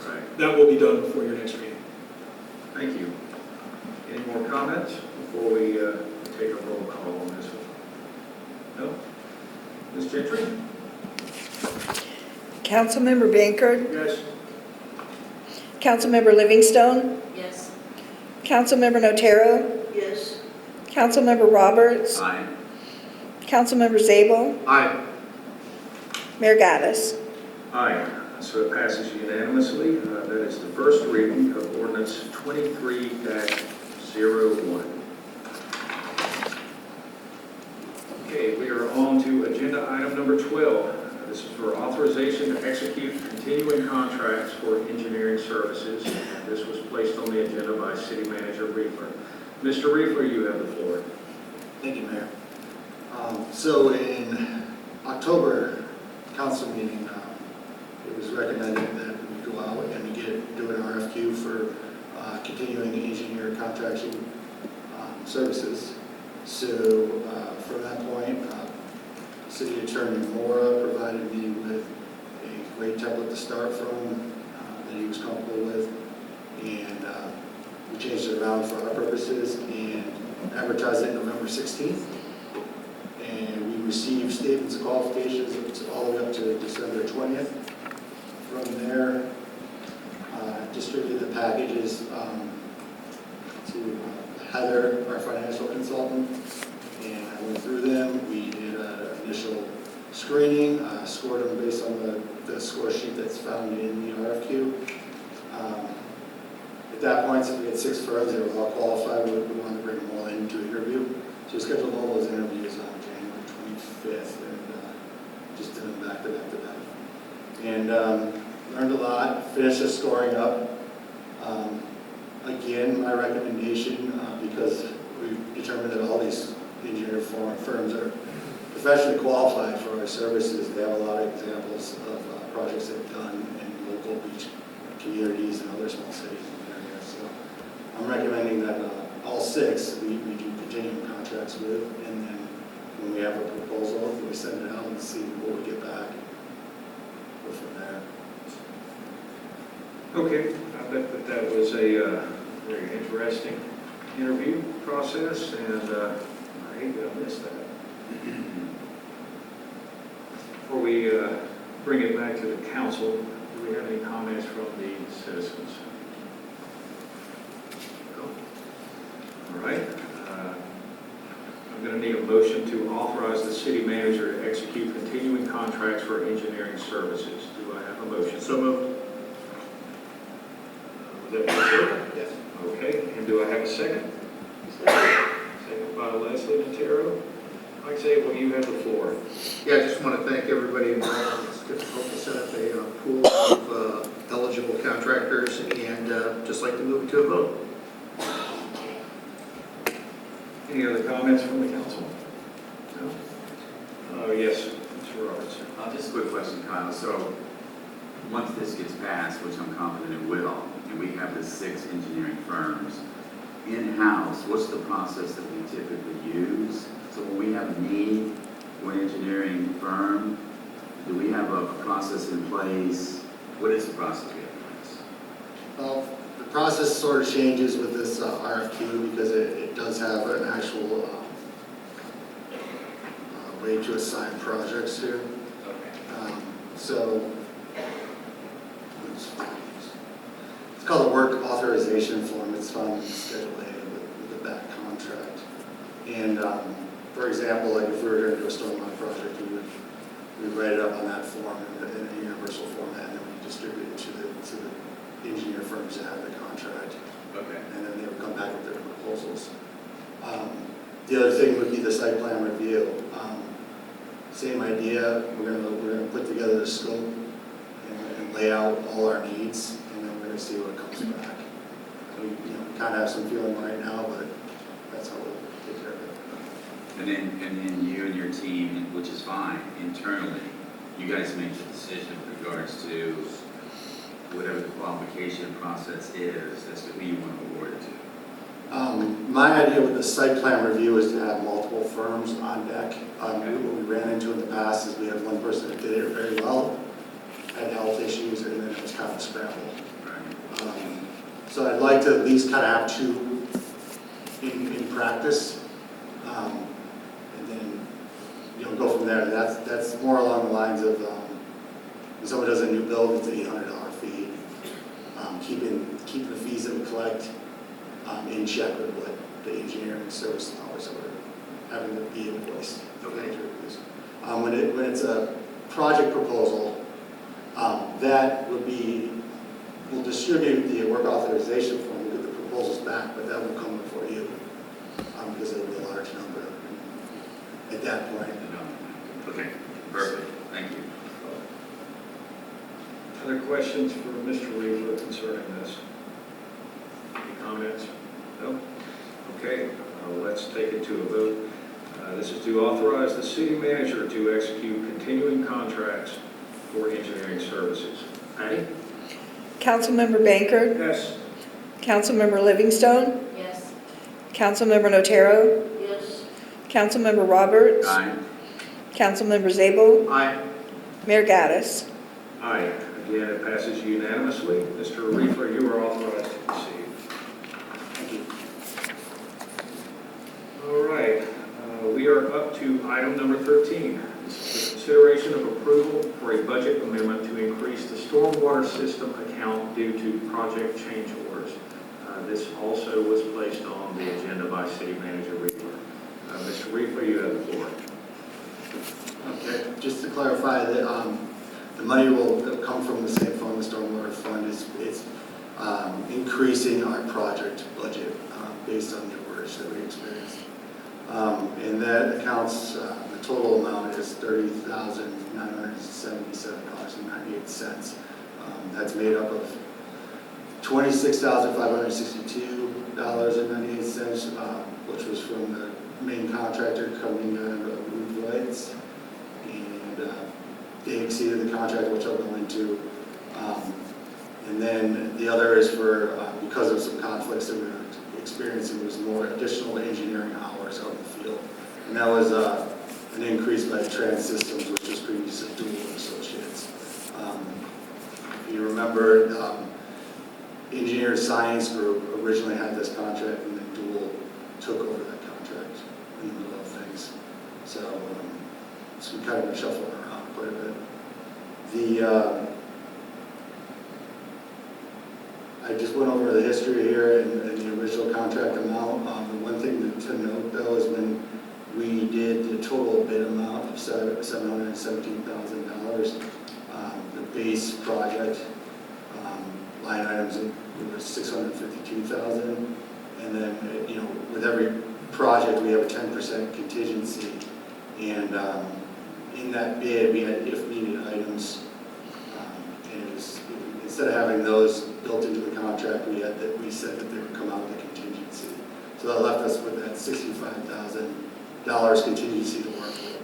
All right. That will be done before your next meeting. Thank you. Any more comments before we take a roll call on this one? No? Ms. Gentry? Councilmember Bankert, Yes. Councilmember Livingstone, Yes. Councilmember Notero, yes? Councilmember Roberts, Aye. Councilmember Zabel, Aye. Mayor Gaddis. Aye. So it passes unanimously. That is the first reading of ordinance 23-01. Okay, we are on to agenda item number 12. This is for authorization to execute continuing contracts for engineering services. This was placed on the agenda by City Manager Riefler. Mr. Riefler, you have the floor. Thank you, Mayor. So in October council meeting, it was recommended that we go out and do an RFQ for continuing engineer contracting services. So from that point, City Attorney Mora provided me with a great template to start from that he was comfortable with, and we changed it around for our purposes and advertised it November 16th. And we received statements of qualifications all the way up to December 20th. From there, distributed the packages to Heather, our financial consultant, and I went through them. We did an initial screening, scored them based on the score sheet that's found in the RFQ. At that point, since we had 6 firms that were all qualified, we wanted to bring them all in to interview. So we scheduled all those interviews on January 25th and just did them back to back to back. And learned a lot, finished the scoring up. Again, my recommendation, because we've determined that all these engineering firms are professionally qualified for our services. They have a lot of examples of projects they've done in local beach communities and other small cities in the area. So I'm recommending that all 6 we do continuing contracts with, and then when we have a proposal, we send it out and see what we get back. Go from there. Okay, I bet that was a very interesting interview process, and I hate to miss that. Before we bring it back to the council, do we have any comments from the citizens? No? All right. I'm going to need a motion to authorize the city manager to execute continuing contracts for engineering services. Do I have a motion? So moved. Was that Mr. Yes. Okay, and do I have a second? Second by Leslie Natero. Mike Zabel, you have the floor. Yeah, I just want to thank everybody involved. It's difficult to set up a pool of eligible contractors, and just like to move it to a vote. Any other comments from the council? No? Yes, Mr. Roberts. Just a quick question, Kyle. So, once this gets passed, which I'm confident it will, and we have the 6 engineering firms in-house, what's the process that we typically use? So when we have a need for an engineering firm, do we have a process in place? What is the process we have in place? Well, the process sort of changes with this RFQ because it does have an actual way to assign projects to. So it's called a work authorization form. It's found in Schedule A with the back contract. And for example, like if we were going to do a stormwater project, we would write it up on that form in a universal format, and then we distribute it to the engineer firms that have the contract. Okay. And then they would come back with their proposals. The other thing would be the site plan review. Same idea. We're gonna put together the scope and lay out all our needs, and then we're gonna see what comes back. We kind of have some feeling right now, but that's how we'll take care of it. And then you and your team, which is fine, internally, you guys make the decision with regards to whatever the qualification process is as to who you want to award it to. My idea with the site plan review is to have multiple firms on deck. What we ran into in the past is we had one person that did it very well, had health issues, and then it was kind of scrambled. So I'd like to at least kind of have 2 in practice, and then go from there. That's more along the lines of when someone does a new build, it's an $800 fee. Keeping the fees that we collect in check with what the engineering service hours that we're having to be invoiced. Okay. When it's a project proposal, that would be, we'll distribute the work authorization form, we'll get the proposals back, but that will come before you, because it'll be a large number at that point. Okay, perfect. Thank you. Other questions for Mr. Riefler concerning this? Any comments? No? Okay, let's take it to a vote. This is to authorize the city manager to execute continuing contracts for engineering services. Patty? Councilmember Bankert, Yes. Councilmember Livingstone, Yes. Councilmember Notero, Yes. Councilmember Roberts, Aye. Councilmember Zabel, Aye. Mayor Gaddis. Aye. Again, it passes unanimously. Mr. Riefler, you are authorized to proceed. Thank you. All right, we are up to item number 13. This is the consideration of approval for a budget amendment to increase the stormwater system account due to project change orders. This also was placed on the agenda by City Manager Riefler. Mr. Riefler, you have the floor. Okay, just to clarify that the money will come from the same fund, the stormwater fund. It's increasing our project budget based on the orders that we experienced. And that accounts, the total amount is $30,977.98. That's made up of $26,562.98, which was from the main contractor coming in roof lights. And they exceeded the contract, which I'll go into. And then the other is for, because of some conflicts that we were experiencing, was more additional engineering hours out in the field. And that was an increase by Trans Systems, which was previously Dual Associates. If you remember, Engineering Science Group originally had this contract, and then Dual took over that contract in the middle of things. So we kind of been shuffling around quite a bit. I just went over the history here and the original contract amount. The one thing to note, though, is when bid, the total bid amount of $717,000. The base project line items were $652,000. And then, with every project, we have a 10% contingency. And in that bid, we had if-needed items. And it was, instead of having those built into the contract, we said that they would come out of the contingency. So that left us with that $65,000 contingency to work with.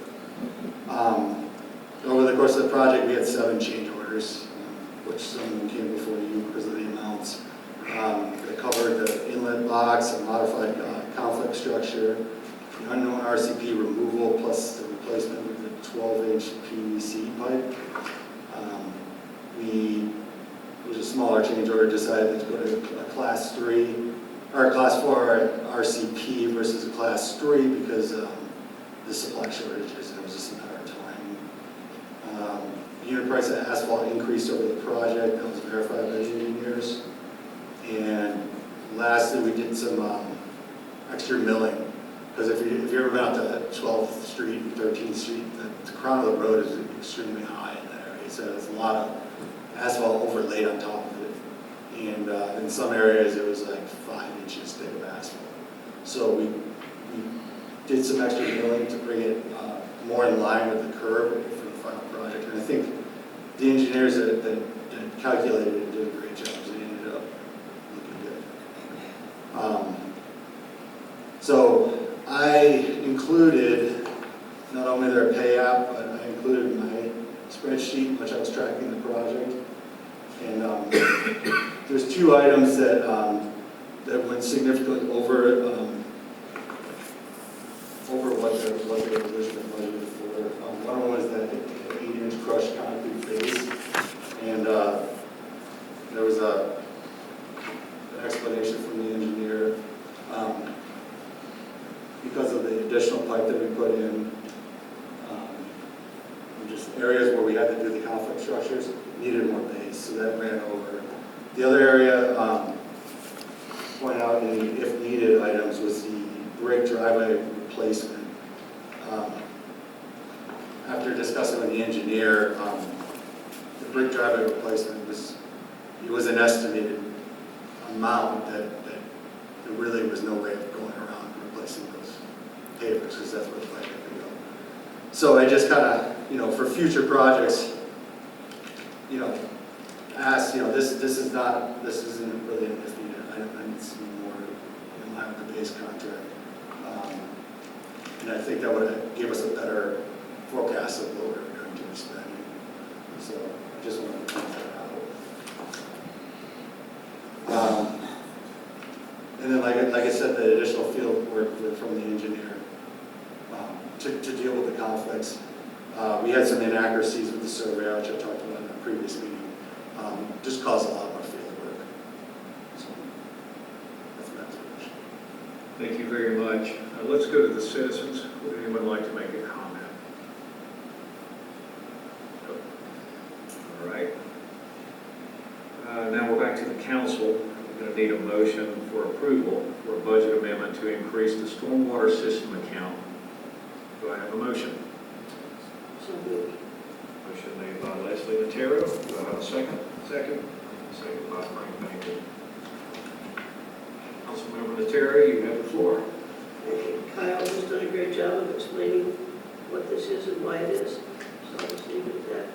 Over the course of the project, we had 7 change orders, which some of them came before you because of the amounts. They covered the inlet box, a modified conflict structure, the unknown RCP removal, plus the replacement of the 12-inch PVC pipe. It was a smaller change order, decided to go to a Class 3, or a Class 4 RCP versus a Class 3 because the supply shortages, it was just a matter of time. The unit price of asphalt increased over the project, that was verified by the engineers. And lastly, we did some extra milling, because if you ever been out to 12th Street and 13th Street, the crown of the road is extremely high in that area, so there's a lot of asphalt overlaid on top of it. And in some areas, it was like 5 inches thick of asphalt. So we did some extra milling to bring it more in line with the curve for the final project. And I think the engineers that calculated it did a great job, so it ended up looking good. So I included not only their pay app, but I included my spreadsheet in which I was tracking the project. And there's 2 items that went significantly over what they originally budgeted for. One was that 8-inch crushed concrete base, and there was an explanation from the engineer. Because of the additional pipe that we put in, just areas where we had to do the conflict structures needed more base, so that ran over. The other area pointed out in the if needed items was the brick driveway replacement. After discussing with the engineer, the brick driveway replacement was an estimated amount that there really was no way of going around replacing those pavers, because that's where the pipe had to go. So I just kind of, for future projects, asked, this isn't really an if needed item, I need to be more in line with the base contract. And I think that would have gave us a better forecast of what we were going to be spending. So I just wanted to point that out. And then, like I said, the additional field work from the engineer to deal with the conflicts. We had some inaccuracies with the survey, which I talked about in a previous meeting. Just caused a lot more field work. So that's my explanation. Thank you very much. Let's go to the citizens. Would anyone like to make a comment? All right. Now we're back to the council. We're going to need a motion for approval for a budget amendment to increase the stormwater system account. Do I have a motion? So moved. Motion made by Leslie Natero. Do I have a second? Second. Second by Frank Baker. Councilmember Natero, you have the floor. Kyle has done a great job of explaining what this is and why it is, so I'll just leave it at that.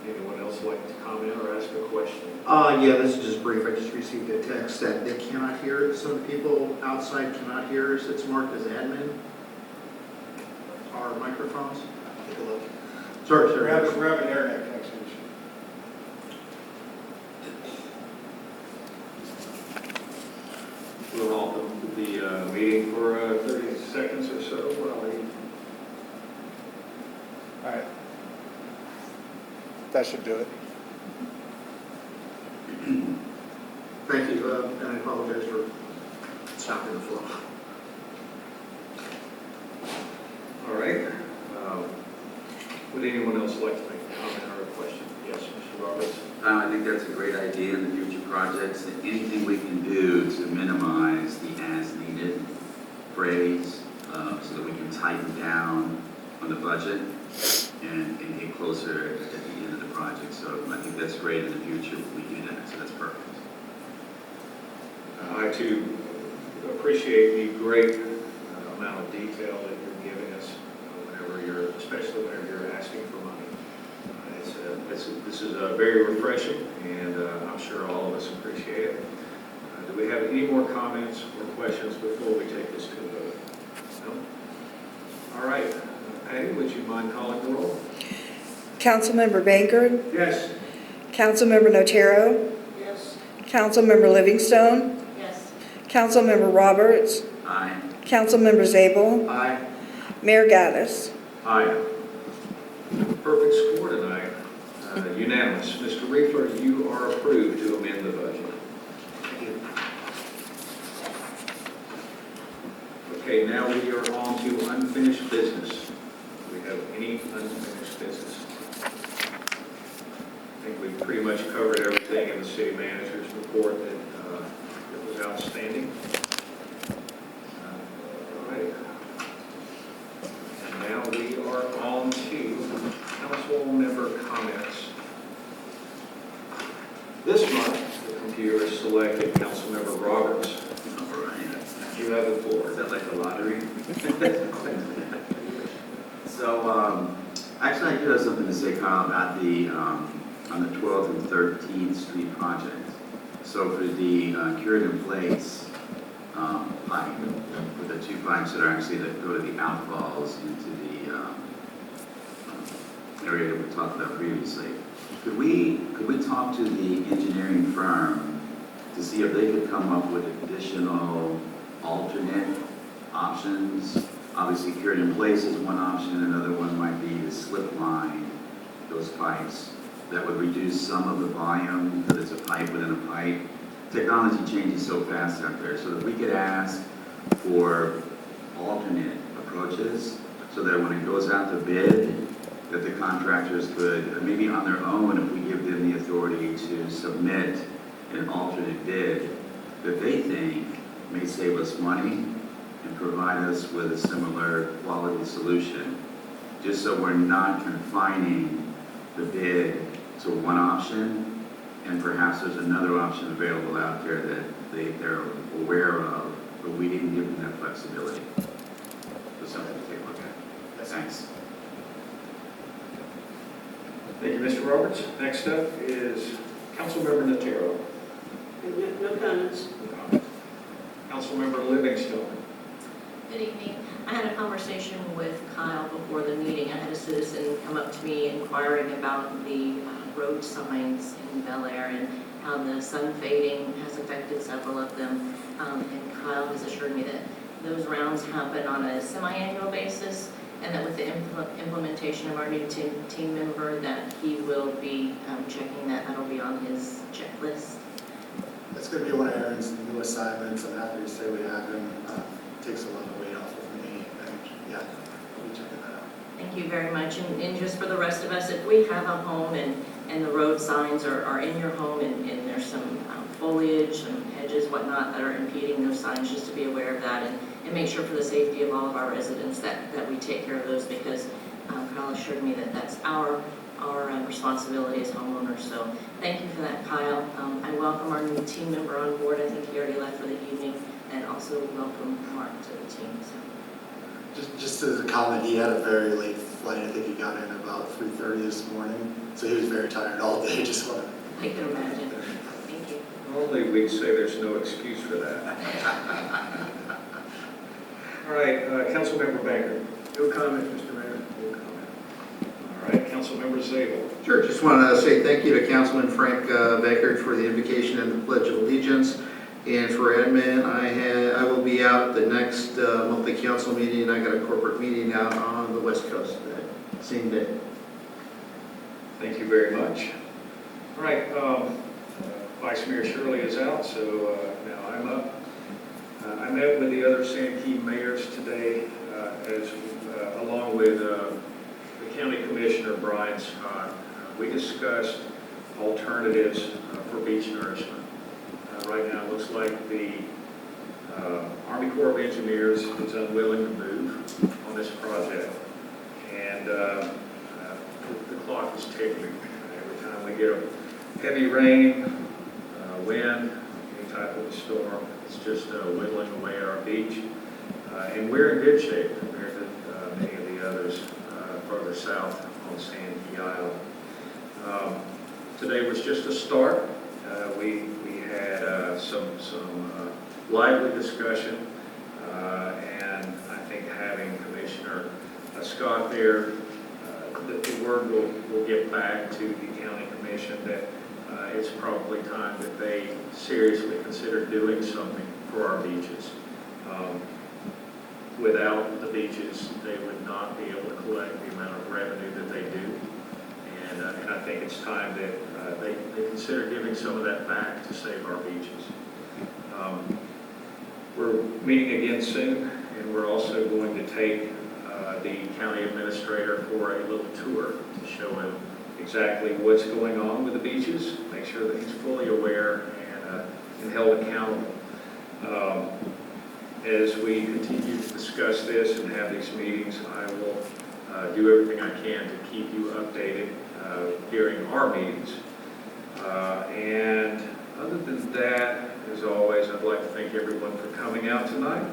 Anyone else like to comment or ask a question? Yeah, this is just brief. I just received a text that they cannot hear it. Some people outside cannot hear us. It's marked as admin. Our microphones. Take a look. Sorry, sir. We're having an internet connection issue. We'll open the meeting for 30 seconds or so while we... All right. That should do it. Thank you, and I apologize for stopping the flow. All right. Would anyone else like to make a comment or a question? Yes, Mr. Roberts. I think that's a great idea in the future projects. Anything we can do to minimize the as-needed phrase, budget and get closer at the end of the project. So I think that's great in the future if we do that, so that's perfect. I too appreciate the great amount of detail that you're giving us especially whenever you're asking for money. This is very refreshing, and I'm sure all of us appreciate it. Do we have any more comments or questions before we take this to a vote? No? All right. Patty, would you mind calling the roll? Councilmember Bankard, Yes. Councilmember Notaro, Yes. Councilmember Livingstone, Yes. Councilmember Roberts, Aye. Councilmember Zabel, Aye. Mayor Gaddis. Aye. Perfect score tonight. Unanimous. Mr. Riefler, you are approved to amend the budget. Thank you. Okay, now we are on to unfinished business. Do we have any unfinished business? I think we've pretty much covered everything in the city manager's report that was outstanding. All right. And now we are on to council member comments. This month, the computer has selected Councilmember Roberts. All right. You have the floor. Is that like a lottery? So, actually, I do have something to say, Kyle, about the, on the 12th and 13th Street project. So for the cured in place pipe, for the two pipes that are actually that go to the outfalls into the area that we talked about previously, could we talk to the engineering firm to see if they could come up with additional alternate options? Obviously, cured in place is one option. Another one might be to slip line those pipes. That would reduce some of the volume because it's a pipe within a pipe. Technology changes so fast out there. So if we could ask for alternate approaches so that when it goes out to bid, that the contractors could, maybe on their own, if we give them the authority to submit an alternate bid that they think may save us money and provide us with a similar quality solution, just so we're not confining the bid to one option, and perhaps there's another option available out there that they're aware of, but we didn't give them that flexibility. So something to take a look at. Thanks. Thank you, Mr. Roberts. Next up is Councilmember Notaro. No comments. Councilmember Livingstone. Good evening. I had a conversation with Kyle before the meeting. I had a citizen come up to me inquiring about the road signs in Bel Air and how the sun fading has affected several of them. And Kyle has assured me that those rounds happen on a semi-annual basis, and that with the implementation of our new team member, that he will be checking that. That'll be on his checklist. That's going to be one of Aaron's new assignments. I'm happy to say we have him. Takes a lot of weight off of me, and yeah, we'll be checking that out. Thank you very much. And just for the rest of us, if we have a home and the road signs are in your home and there's some foliage, some hedges, whatnot, that are impeding those signs, just to be aware of that and make sure for the safety of all of our residents that we take care of those, because Kyle assured me that that's our responsibility as homeowners. So thank you for that, Kyle. I welcome our new team member on board. I think he already left for the evening, and also welcome Mark to the team. So. Just as a comment, he had a very late flight. I think he got in about 3:30 this morning, so he was very tired all day. Just wanted. I can imagine. Thank you. Only we'd say there's no excuse for that. All right, Councilmember Baker. No comment, Mr. Mayor. No comment. All right, Councilmember Zabel. Sure, just want to say thank you to Councilman Frank Beckert for the invocation and the Pledge of Allegiance. And for admin, I will be out the next monthly council meeting. I got a corporate meeting out on the West Coast that same day. Thank you very much. All right, Vice Mayor Shirley is out, so now I'm up. I met with the other Santee mayors today, along with the County Commissioner Brian Scott. We discussed alternatives for beach nourishment. Right now, it looks like the Army Corps of Engineers is unwilling to move on this project. and the clock is ticking. Every time we get a heavy rain, wind, any type of a storm, it's just whittling away at our beach. And we're in good shape compared to many of the others further south on Sand Key Island. Today was just a start. We had some lively discussion, and I think having Commissioner Scott there, the word will get back to the county commission that it's probably time that they seriously consider doing something for our beaches. Without the beaches, they would not be able to collect the amount of revenue that they do. And I think it's time that they consider giving some of that back to save our beaches. We're meeting again soon, and we're also going to take the county administrator for a little tour to show him exactly what's going on with the beaches, make sure that he's fully aware and held accountable. As we continue to discuss this and have these meetings, I will do everything I can to keep you updated during our meetings. And other than that, as always, I'd like to thank everyone for coming out tonight.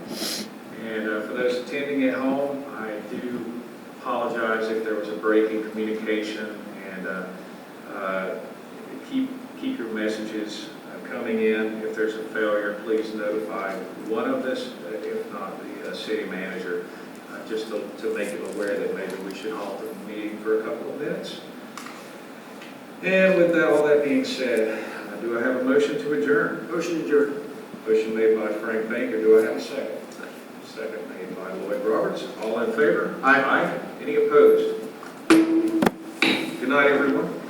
And for those attending at home, I do apologize if there was a break in communication, and keep your messages coming in. If there's a failure, please notify one of us, if not the city manager, just to make him aware that maybe we should halt the meeting for a couple of minutes. And with that, all that being said, do I have a motion to adjourn? Motion adjourned. Motion made by Frank Baker. Do I have a second? Second made by Lloyd Roberts. All in favor? Aye. Any opposed? Good night, everyone.